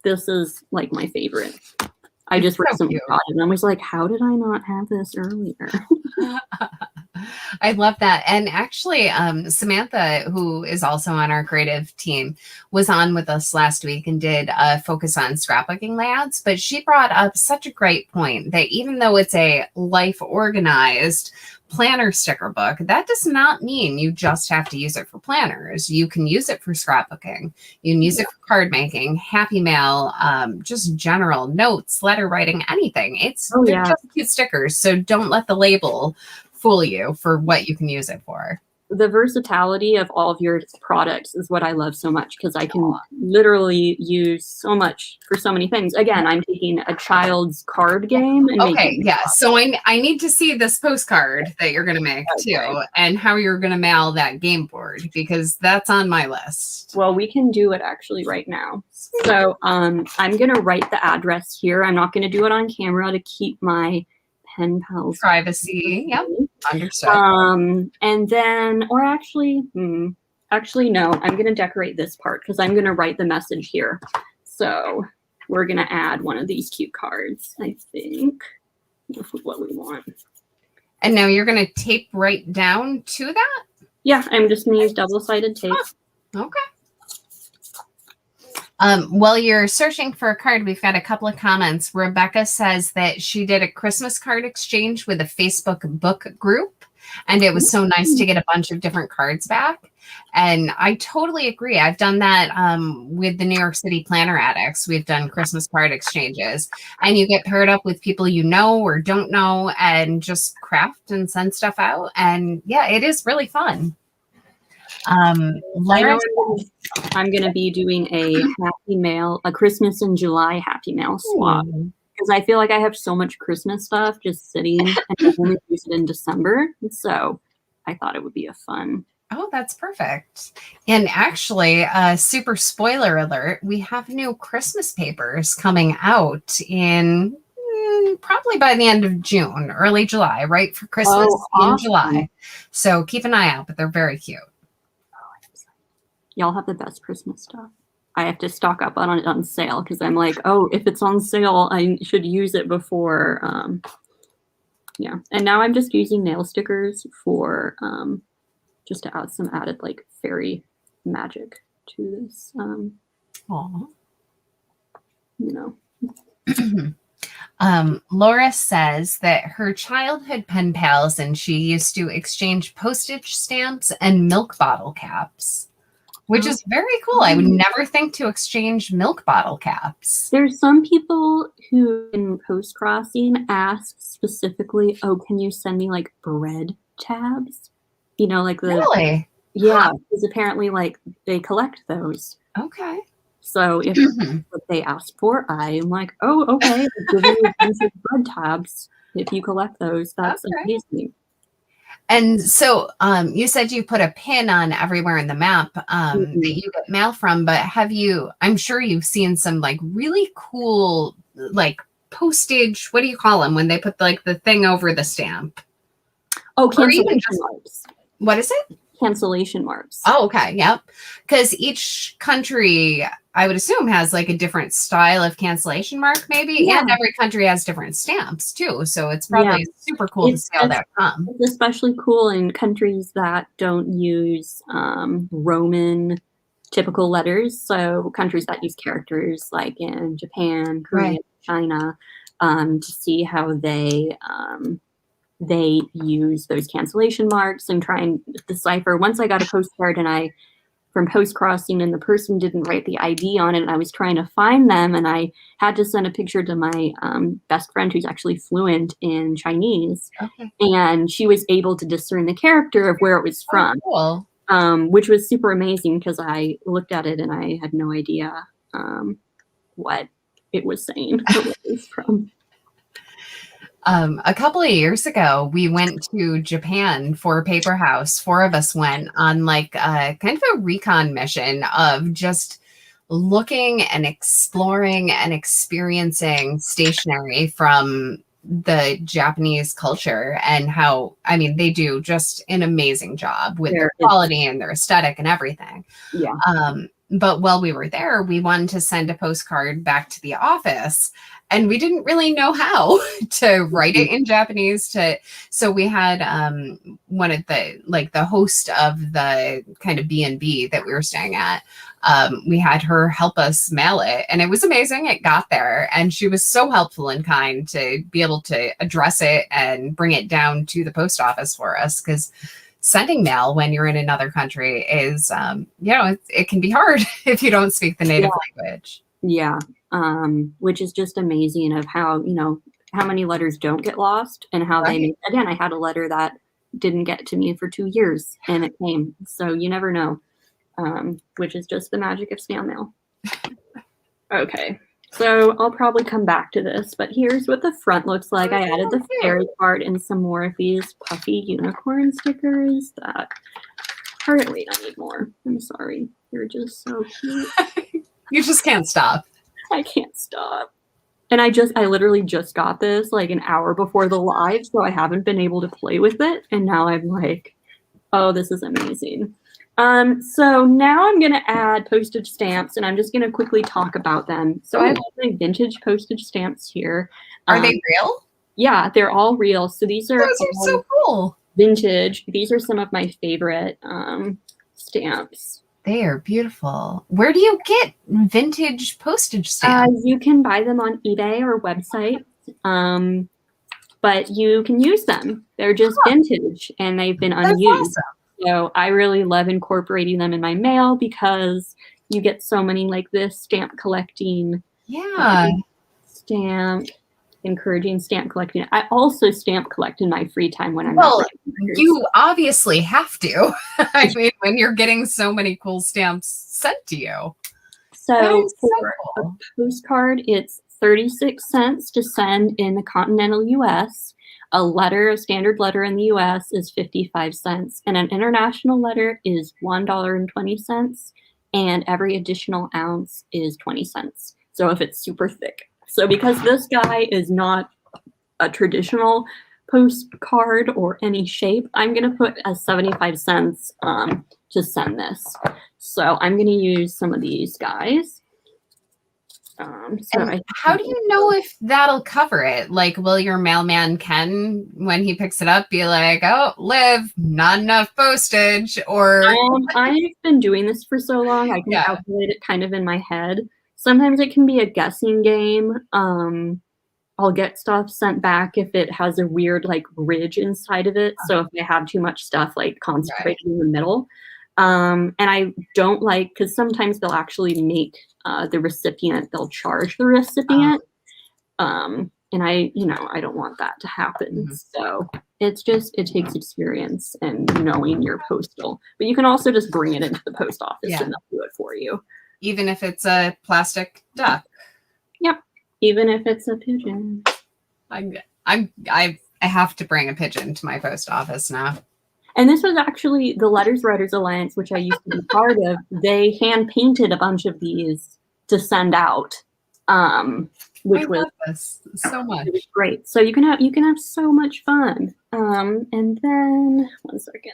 this is like my favorite. I just read something about it and I was like, how did I not have this earlier? I love that. And actually, Samantha, who is also on our creative team, was on with us last week and did a focus on scrapbooking layouts. But she brought up such a great point that even though it's a Life Organized planner sticker book, that does not mean you just have to use it for planners. You can use it for scrapbooking. You can use it for card making, happy mail, just general notes, letter writing, anything. They're just cute stickers. So don't let the label fool you for what you can use it for. The versatility of all of your products is what I love so much, because I can literally use so much for so many things. Again, I'm taking a child's card game and so I need to see this postcard that you're going to make too, and how you're going to mail that game board, because that's on my list. Well, we can do it actually right now. So I'm going to write the address here. I'm not going to do it on camera to keep my pen pals privacy. Yep, understood. And then, or actually no, I'm going to decorate this part because I'm going to write the message here. So we're going to add one of these cute cards, I think. This is what we want. And now you're going to tape right down to that? Yeah, I'm just going to use double-sided tape. Okay. While you're searching for a card, we've got a couple of comments. Rebecca says that she did a Christmas card exchange with a Facebook book group, and it was so nice to get a bunch of different cards back. And I totally agree. I've done that with the New York City Planner Addicts. We've done Christmas card exchanges, and you get paired up with people you know or don't know and just craft and send stuff out. And yeah, it is really fun. I know I'm going to be doing a Happy Mail, a Christmas in July Happy Mail swap. Because I feel like I have so much Christmas stuff just sitting and I only use it in December. So I thought it would be a fun. Oh, that's perfect. And actually, super spoiler alert, we have new Christmas papers coming out in probably by the end of June, early July, right for Christmas in July. So keep an eye out, but they're very cute. Y'all have the best Christmas stuff. I have to stock up on it on sale because I'm like, oh, if it's on sale, I should use it before. Yeah. And now I'm just using nail stickers for just to add some added like fairy magic to this. You know. Laura says that her childhood pen pals and she used to exchange postage stamps and milk bottle caps. Which is very cool. I would never think to exchange milk bottle caps. There's some people who in post crossing ask specifically, oh, can you send me like bread tabs? You know, like the really? Yeah, because apparently like they collect those. Okay. So if what they ask for, I'm like, oh, okay, I'll give you a bunch of bread tabs if you collect those. That's amazing. And so you said you put a pin on everywhere in the map that you get mail from, but I'm sure you've seen some like really cool, like postage, what do you call them when they put like the thing over the stamp? Oh, cancellation marks. What is it? Cancellation marks. Oh, okay. Yep. Because each country, I would assume, has like a different style of cancellation mark, maybe. Yeah. And every country has different stamps too. So it's probably super cool to see how that comes. It's especially cool in countries that don't use Roman typical letters. So countries that use characters like in Japan, Korea, China, to see how they use those cancellation marks and try and decipher. Once I got a postcard from post crossing and the person didn't write the ID on it, and I was trying to find them, and I had to send a picture to my best friend who's actually fluent in Chinese, and she was able to discern the character of where it was from, which was super amazing because I looked at it and I had no idea what it was saying or where it was from. A couple of years ago, we went to Japan for Paper House. 4 of us went on like a kind of a recon mission of just looking and exploring and experiencing stationery from the Japanese culture and how, I mean, they do just an amazing job with their quality and their aesthetic and everything. Yeah. But while we were there, we wanted to send a postcard back to the office. And we didn't really know how to write it in Japanese. So we had one of the host of the kind of B&B that we were staying at. We had her help us mail it, and it was amazing. It got there, and she was so helpful and kind to be able to address it and bring it down to the post office for us. Because sending mail when you're in another country is, it can be hard if you don't speak the native language. Yeah. Which is just amazing of how, how many letters don't get lost and how again, I had a letter that didn't get to me for 2 years and it came. So you never know, which is just the magic of snail mail. Okay. So I'll probably come back to this, but here's what the front looks like. I added the fairy card and some more of these puffy unicorn stickers that wait, I need more. I'm sorry. They're just so cute. You just can't stop. I can't stop. And I literally just got this like an hour before the live, so I haven't been able to play with it. And now I'm like, oh, this is amazing. So now I'm going to add postage stamps, and I'm just going to quickly talk about them. So I have my vintage postage stamps here. Are they real? Yeah, they're all real. So those are so cool. Vintage. These are some of my favorite stamps. They are beautiful. Where do you get vintage postage stamps? You can buy them on eBay or websites, but you can use them. They're just vintage and they've been That's unused. awesome. So I really love incorporating them in my mail because you get so many like this stamp collecting. Yeah. Encouraging stamp collecting. I also stamp collect in my free time when I'm Well, not writing letters. you obviously have to. I mean, when you're getting so many cool stamps sent to you. So so for cool. a postcard, it's 36 cents to send in the continental US. A standard letter in the US is 55 cents, and an international letter is $1.20, and every additional ounce is 20 cents. So if it's super thick. So because this guy is not a traditional postcard or any shape, I'm going to put as 75 cents to send this. So I'm going to use some of these guys. How do you know if that'll cover it? Like, will your mailman Ken, when he picks it up, be like, "Oh, Liv, not enough postage," or I've been doing this for so long, I can calculate it kind of in my head. Sometimes it can be a guessing game. I'll get stuff sent back if it has a weird like ridge inside of it. So if I have too much stuff like concentrated in the middle. And I don't like, because sometimes they'll actually make the recipient, they'll charge the recipient. And I don't want that to happen. So it takes experience and knowing your postal. But you can also just bring it into the post office and they'll do it for you. Even if it's a plastic duck. Yep. Even if it's a pigeon. I have to bring a pigeon to my post office now. And this was actually the Letters Writers Alliance, which I used to be part of. They hand painted a bunch of these to send out, which was this so much. It was great. So you can have so much fun. And then 1 second.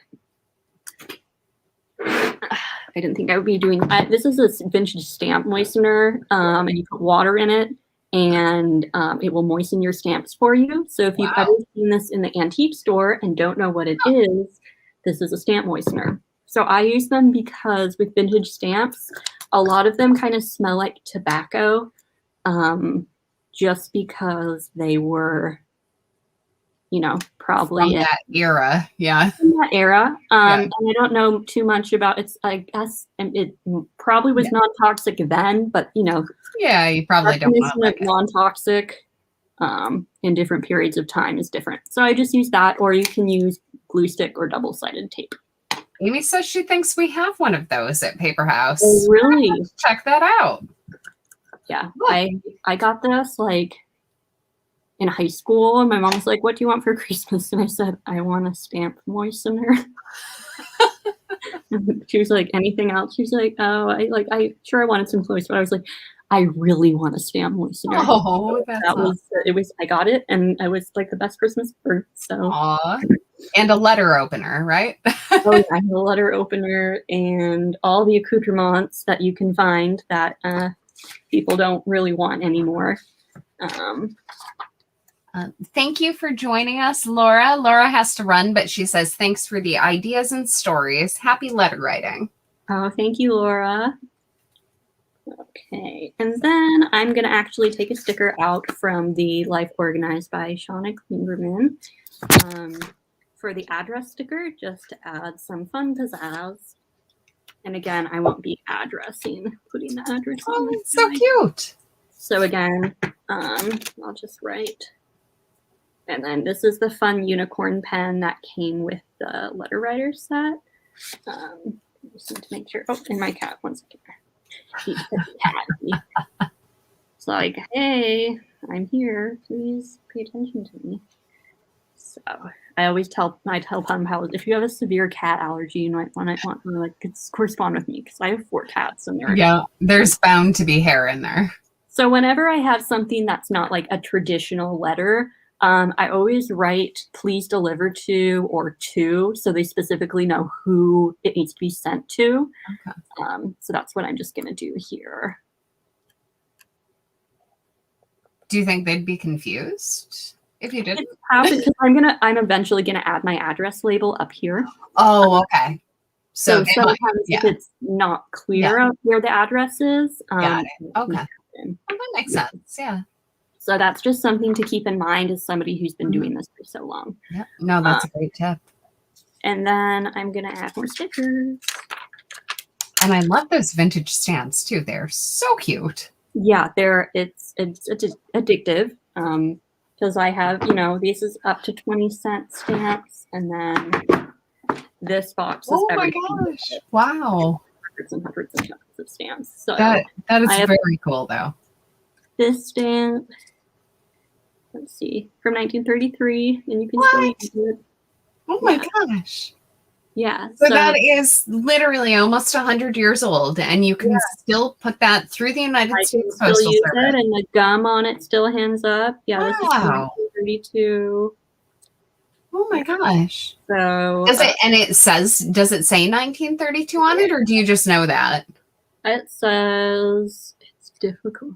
I didn't think I would be doing that. This is a vintage stamp moistener, and you put water in it, and it will moisten your stamps for you. So if you've ever seen this in the antique store and don't know what it is, this is a stamp moistener. So I use them because with vintage stamps, a lot of them kind of smell like tobacco, just because they were, probably from that era. Yeah. In that era. And I don't know too much about it. I guess it probably was non-toxic then, but yeah, you probably don't want like non-toxic in different periods of time is different. So I just use that, or you can use glue stick or double-sided tape. Amy says she thinks we have one of those at Paper House. Oh, really? Check that out. Yeah, I got this like in high school, and my mom was like, "What do you want for Christmas?" And I said, "I want a stamp moistener." She was like, "Anything else?" She was like, "Oh, I wanted some clothes," but I was like, "I really want a stamp moistener." Oh, so that was it. Was I got it, and it was like the best Christmas ever. So, aww. And a letter opener, right? Oh, yeah, I have a letter opener and all the accoutrements that you can find that people don't really want anymore. Thank you for joining us, Laura. Laura has to run, but she says, thanks for the ideas and stories. Happy letter writing. Oh, thank you, Laura. Okay, and then I'm going to actually take a sticker out from the Life Organized by Shauna Klingerman for the address sticker, just to add some fun pizzazz. And again, I won't be putting the address on. Oh, it's so cute. So again, I'll just write. And then this is the fun unicorn pen that came with the letter writer set. Just need to make sure. Oh, and my cat, 1 second. It's like, hey, I'm here. Please pay attention to me. So I always tell pen pals, if you have a severe cat allergy, you might want to like correspond with me, because I have 4 cats and there's bound to be hair in there. So whenever I have something that's not like a traditional letter, I always write "please deliver to" or "to," so they specifically know who it needs to be sent to. Okay. So that's what I'm just gonna do here. Do you think they'd be confused if you didn't? Because I'm eventually gonna add my address label up here. Oh, okay. So they sometimes might, if it's not clear of where the address is, got it. it Okay. can happen. Well, that makes sense. Yeah. So that's just something to keep in mind as somebody who's been Mhm. doing this for so long. Yeah. No, that's a great tip. And then I'm gonna add more stickers. And I love those vintage stamps too. They're so cute. Yeah, it's addictive. Because I have, this is up to 20-cent stamps, and then this box is Oh my everything. gosh. Wow. Hundreds and hundreds and hundreds of stamps. So That is I have very cool though. this stamp, let's see, from 1933, and you can What? still use it. Oh my gosh. Yeah. So that is literally almost 100 years old, and you can still put that through the United States still Postal use Service. it, and the gum on it still hands up. Yeah, this is from Wow. 1932. Oh my gosh. So Does it say 1932 on it, or do you just know that? it says it's difficult.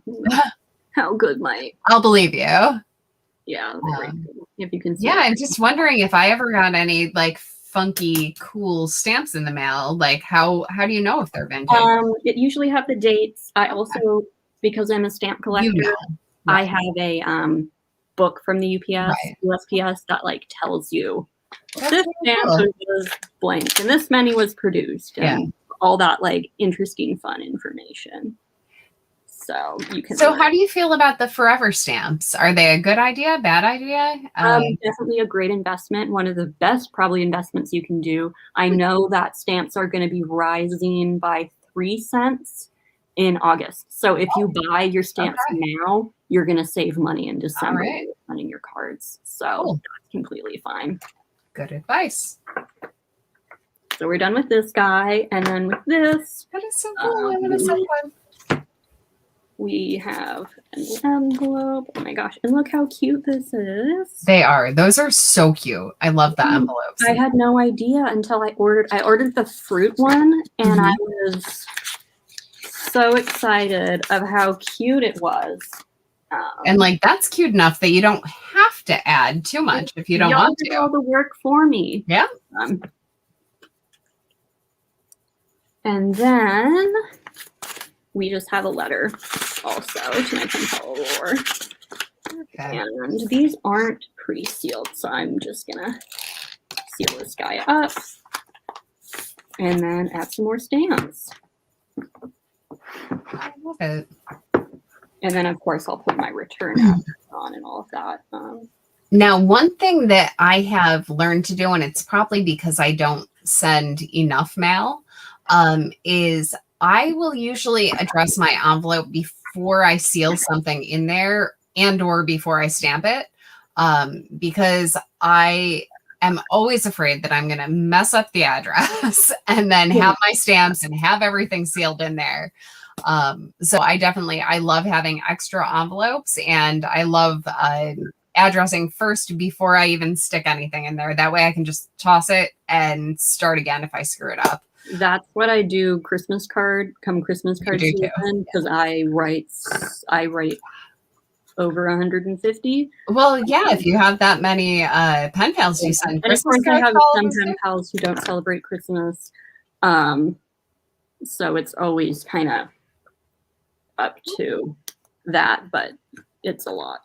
How good I'll believe you. Yeah, if you can see. Yeah, I'm just wondering if I ever got any like funky, cool stamps in the mail. Like how do you know if they're vintage? It usually have the dates. I also, because I'm a stamp collector, I have a book from the USPS that like tells you this stamp was blank and this many was produced and all that like interesting fun information. So you can. So how do you feel about the forever stamps? Are they a good idea, bad idea? Definitely a great investment. One of the best probably investments you can do. I know that stamps are going to be rising by 3 cents in August. So if you buy your stamps now, you're going to save money in December running your cards. So that's completely fine. Good advice. So we're done with this guy. And then with this. That is so cool. That is so fun. We have an envelope. Oh my gosh. And look how cute this is. They are. Those are so cute. I love the envelopes. I had no idea until I ordered the fruit one, and I was so excited of how cute it was. And like that's cute enough that you don't have to add too much if you don't want to. Did all the work for me. Yeah. And then we just have a letter also to my pen pal Aurora. Okay. And these aren't pre-sealed, so I'm just gonna seal this guy up and then add some more stamps. I love it. And then of course I'll put my return address on and all of that. Now, one thing that I have learned to do, and it's probably because I don't send enough mail, is I will usually address my envelope before I seal something in there and or before I stamp it, because I am always afraid that I'm going to mess up the address and then have my stamps and have everything sealed in there. So I love having extra envelopes, and I love addressing first before I even stick anything in there. That way I can just toss it and start again if I screw it up. That's what I do Christmas card season, because I write over 150. Well, yeah, if you have that many pen pals you send Christmas cards. I have some pen pals who don't celebrate Christmas. So it's always kind of up to that, but it's a lot.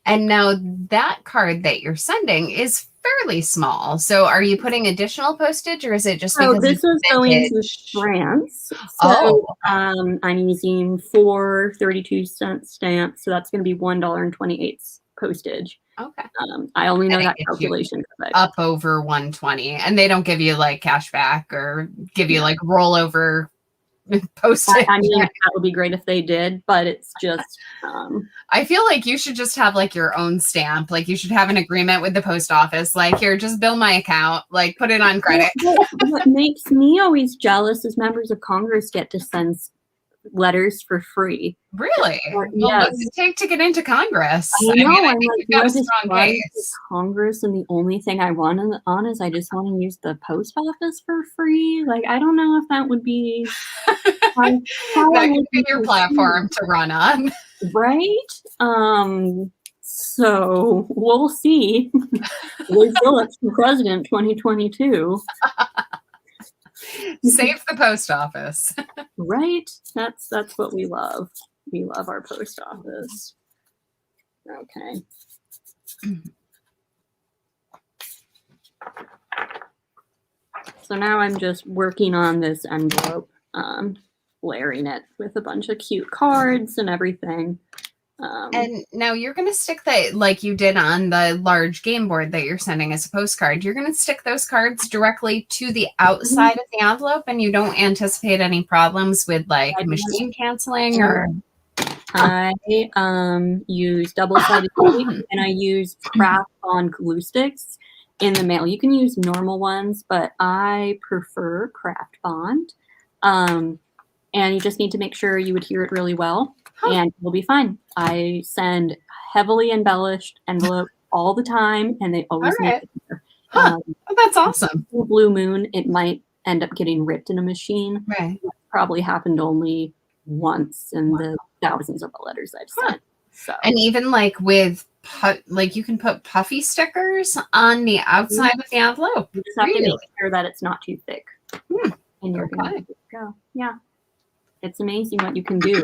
And now that card that you're sending is fairly small. So are you putting additional postage, or is it just because this is going to France? So I'm using 4 32-cent stamps. So that's going to be $1.28 postage. Okay. I only know that calculation up over 120, and they don't give you like cash back or give you like rollover postage. I mean, that would be great if they did, but it's just I feel like you should just have like your own stamp. Like you should have an agreement with the post office. Like, here, just bill my account, like put it on credit. What makes me always jealous is members of Congress get to send letters for free. Really? Well, what does it take to get into Congress? I know. I think you've got a strong case. Congress, and the only thing I want on is I just want to use the post office for free. Like, I don't know if that would be that could be your platform to run on. Right? So we'll see. Liv Phillips for president 2022. Save the post office. Right? That's what we love. We love our post office. Okay. So now I'm just working on this envelope, layering it with a bunch of cute cards and everything. And now you're going to stick that, like you did on the large game board that you're sending as a postcard, you're going to stick those cards directly to the outside of the envelope, and you don't anticipate any problems with like machine canceling or... I use double-sided tape and I use craft on glue sticks in the mail. You can use normal ones, but I prefer craft bond. And you just need to make sure you adhere it really well, and you'll be fine. I send heavily embellished envelopes all the time, and they always make it there. That's awesome. Blue moon, it might end up getting ripped in a machine. Right. That probably happened only once in the thousands of letters I've sent. So, and even like with like you can put puffy stickers on the outside of the envelope. You just have to make sure that it's not too thick, and you're gonna go. Yeah, it's amazing what you can do.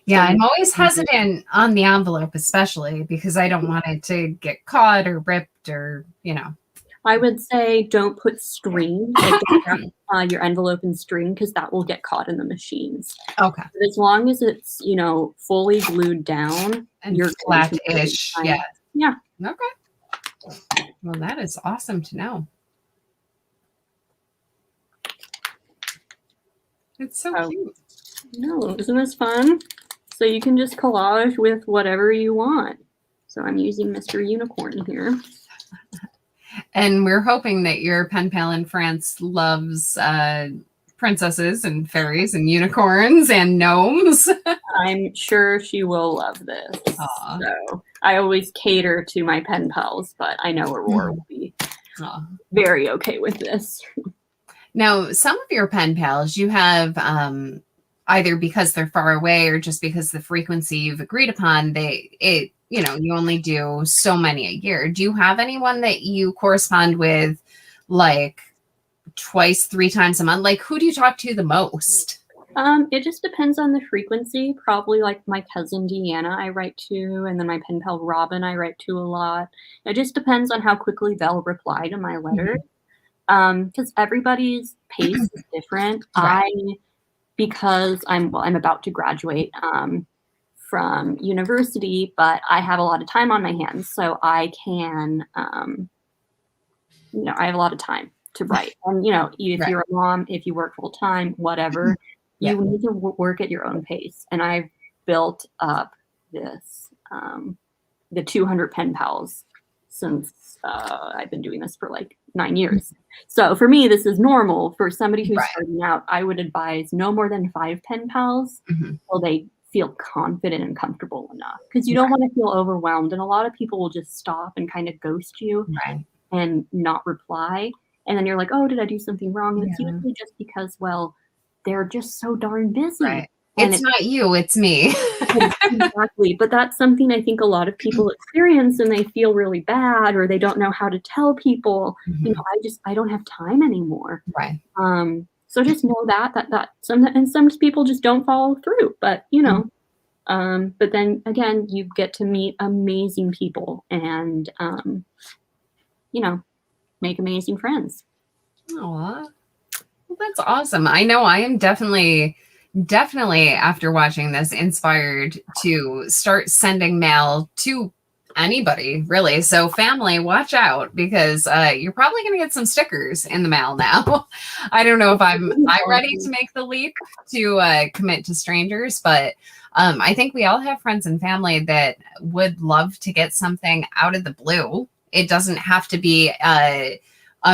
Yeah, I'm always hesitant on the envelope, especially because I don't want it to get caught or ripped or, you know. I would say don't put string, like don't wrap, your envelope in string, because that will get caught in the machines. Okay. But as long as it's, you know, fully glued down and you're flat-ish. Yeah. Yeah. Okay. Well, that is awesome to know. It's so cute. No, isn't this fun? So you can just collage with whatever you want. So I'm using Mr. Unicorn here. And we're hoping that your pen pal in France loves princesses and fairies and unicorns and gnomes. I'm sure she will love this. Aww. So I always cater to my pen pals, but I know Aurora will be very okay with this. Now, some of your pen pals you have either because they're far away or just because the frequency you've agreed upon, you know, you only do so many a year. Do you have anyone that you correspond with like twice, 3 times a month? Like, who do you talk to the most? It just depends on the frequency. Probably like my cousin Deanna I write to, and then my pen pal Robin I write to a lot. It just depends on how quickly they'll reply to my letter. Because everybody's pace is different. Right. Because I'm about to graduate from university, but I have a lot of time on my hands, so I can, you know, I have a lot of time to write. And, you know, if you're a mom, if you work full time, whatever, you need to work at your own pace. And I've built up this, the 200 pen pals since I've been doing this for like 9 years. So for me, this is normal. For somebody who's starting out, I would advise no more than 5 pen pals till they feel confident and comfortable enough, because you don't want to feel overwhelmed. And a lot of people will just stop and kind of ghost you and not reply. And then you're like, oh, did I do something wrong? And it's usually just because, well, they're just so darn busy. And it's not you, it's me. Exactly. But that's something I think a lot of people experience, and they feel really bad, or they don't know how to tell people, you know, I don't have time anymore. So just know that some people just don't follow through, but you know, but then again, you get to meet amazing people and, you know, make amazing friends. Aw, well, that's awesome. I know I am definitely after watching this inspired to start sending mail to anybody, really. So family, watch out, because you're probably going to get some stickers in the mail now. I don't know if I'm ready to make the leap to commit to strangers, but I think we all have friends and family that would love to get something out of the blue. It doesn't have to be a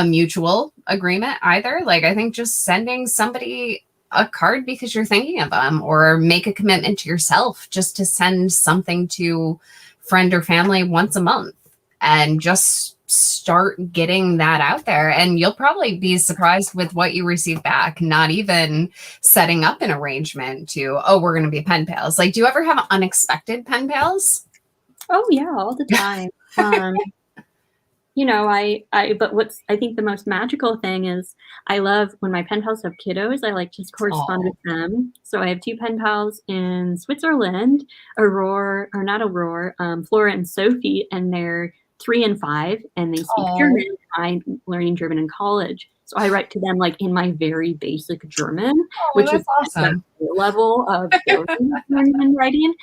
mutual agreement either. Like, I think just sending somebody a card because you're thinking of them, or make a commitment to yourself just to send something to friend or family once a month, and just start getting that out there. And you'll probably be surprised with what you receive back, not even setting up an arrangement to, oh, we're going to be pen pals. Like, do you ever have unexpected pen pals? Oh yeah, all the time. But I think the most magical thing is I love when my pen pals have kiddos, I like to correspond Oh, with them. So I have 2 pen pals in Switzerland, Flora and Sophie, and they're 3 and 5, and they speak oh, German. I'm learning German in college. So I write to them like in my very basic German, oh, which is that's at the awesome. level of learning and writing.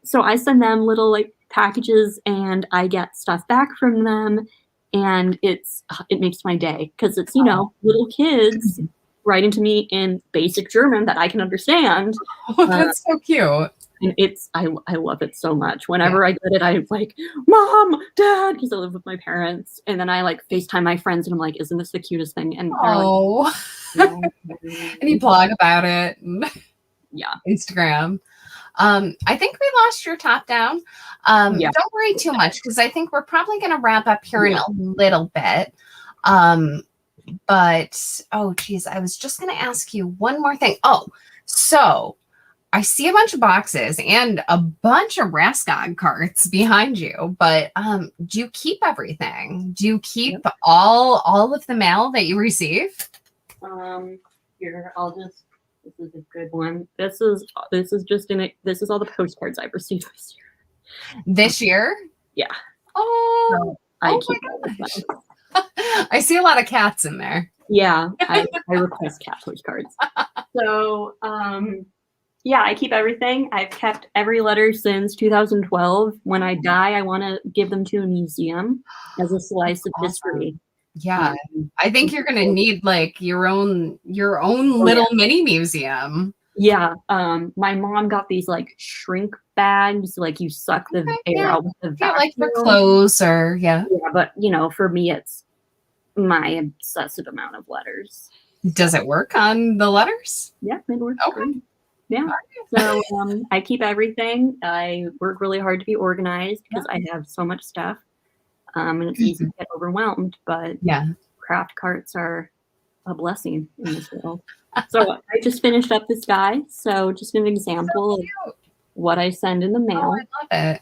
So I send them little like packages and I get stuff back from them, and it makes my day because it's Oh, little kids writing to me in basic German that I can understand. oh, Uh, that's so cute. and I love it so much. Yeah. Whenever I get it, I'm like, Mom, Dad, because I live with my parents, and then I like FaceTime my friends and I'm like, isn't this the cutest thing? And they're like, Oh, no. and you blog about it and Yeah. Instagram. I think we lost your top down. Yeah. Don't worry too much because I think we're probably going to wrap up here in Yeah. a little bit. But oh, geez, I was just going to ask you one more thing. Oh, so I see a bunch of boxes and a bunch of Rascog carts behind you, but do you keep everything? Do you keep Yep. all of the mail that you receive? Here, this is a good one. This is all the postcards I've received this year. This year? Yeah. Oh, So I oh keep my all of gosh. them. I see a lot of cats in there. Yeah, I request cat postcards. So, yeah, I keep everything. I've kept every letter since 2012. When I die, I want to give them to a museum as a slice of Awesome. history. Yeah. I think you're going to need like your own Oh, little yeah. mini museum. Yeah. My mom got these like shrink bags, like you suck the Okay, air yeah. out with the Yeah, like for vacuum. clothes or yeah. Yeah, but for me, it's my obsessive amount of letters. Does it work on the letters? Yeah, it works Okay. great. Yeah. So I keep everything. I work really hard to be organized because I have so much stuff. And it's easy to get overwhelmed, but Yeah. craft carts are a blessing in this world. So I just finished up this guy. So just an example of what I send in the Oh, mail. I love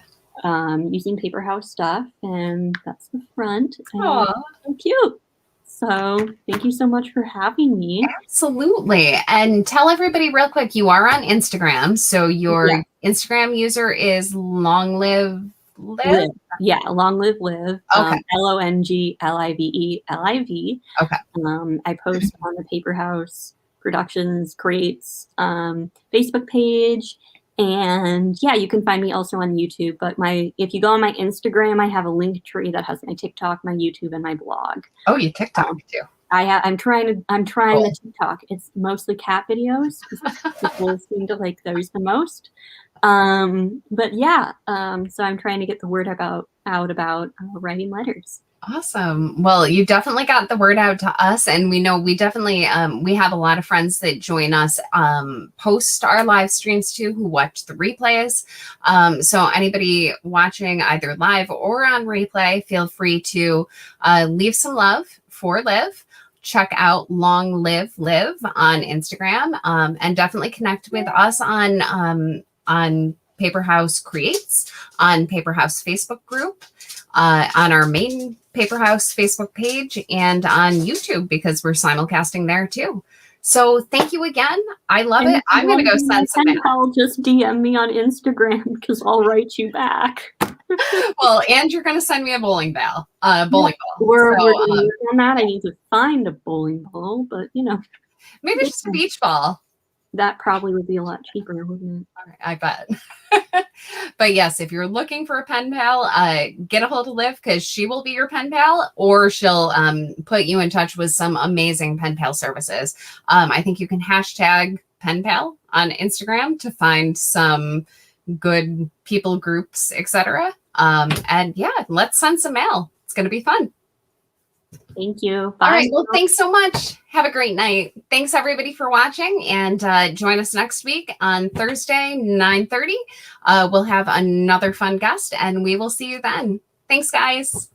it. Using paper house stuff, and that's the front. And Aw. so cute. So thank you so much for having me. Absolutely. And tell everybody real quick, you are on Instagram. So your Yeah. Instagram user is Long Live Liv. Yeah, Long Live Liv. Okay. LONGLIVELIV. Okay. I post on the Paper House Productions Creates Facebook page. And yeah, you can find me also on YouTube. But if you go on my Instagram, I have a link tree that has my TikTok, my YouTube, and my blog. Oh, you TikTok too. I'm trying Cool. the TikTok. It's mostly cat videos because people seem to like those the most. But yeah, so I'm trying to get the word out about writing letters. Awesome. Well, you definitely got the word out to us, and we know we definitely we have a lot of friends that join us post our live streams too, who watch the replays. So anybody watching either live or on replay, feel free to leave some love for Liv. Check out Long Live Liv on Instagram, and definitely connect with us on Paper House Creates, on Paper House Facebook group, on our main Paper House Facebook page, and on YouTube because we're simulcasting there too. So thank you again. I love it. I'm going to go send some. I'll just DM me on Instagram because I'll write you back. Well, and you're going to send me a bowling ball. Ball. We're going to work on that. I need to find a bowling ball, but maybe just a beach ball. That probably would be a lot cheaper, wouldn't it? All right, I bet. But yes, if you're looking for a pen pal, get a hold of Liv because she will be your pen pal, or she'll put you in touch with some amazing pen pal services. I think you can hashtag pen pal on Instagram to find some good people groups, etc. And yeah, let's send some mail. It's going to be fun. Thank you. Bye. All right. Well, thanks so much. Have a great night. Thanks everybody for watching, and join us next week on Thursday, 9:30. We'll have another fun guest, and we will see you then. Thanks, guys.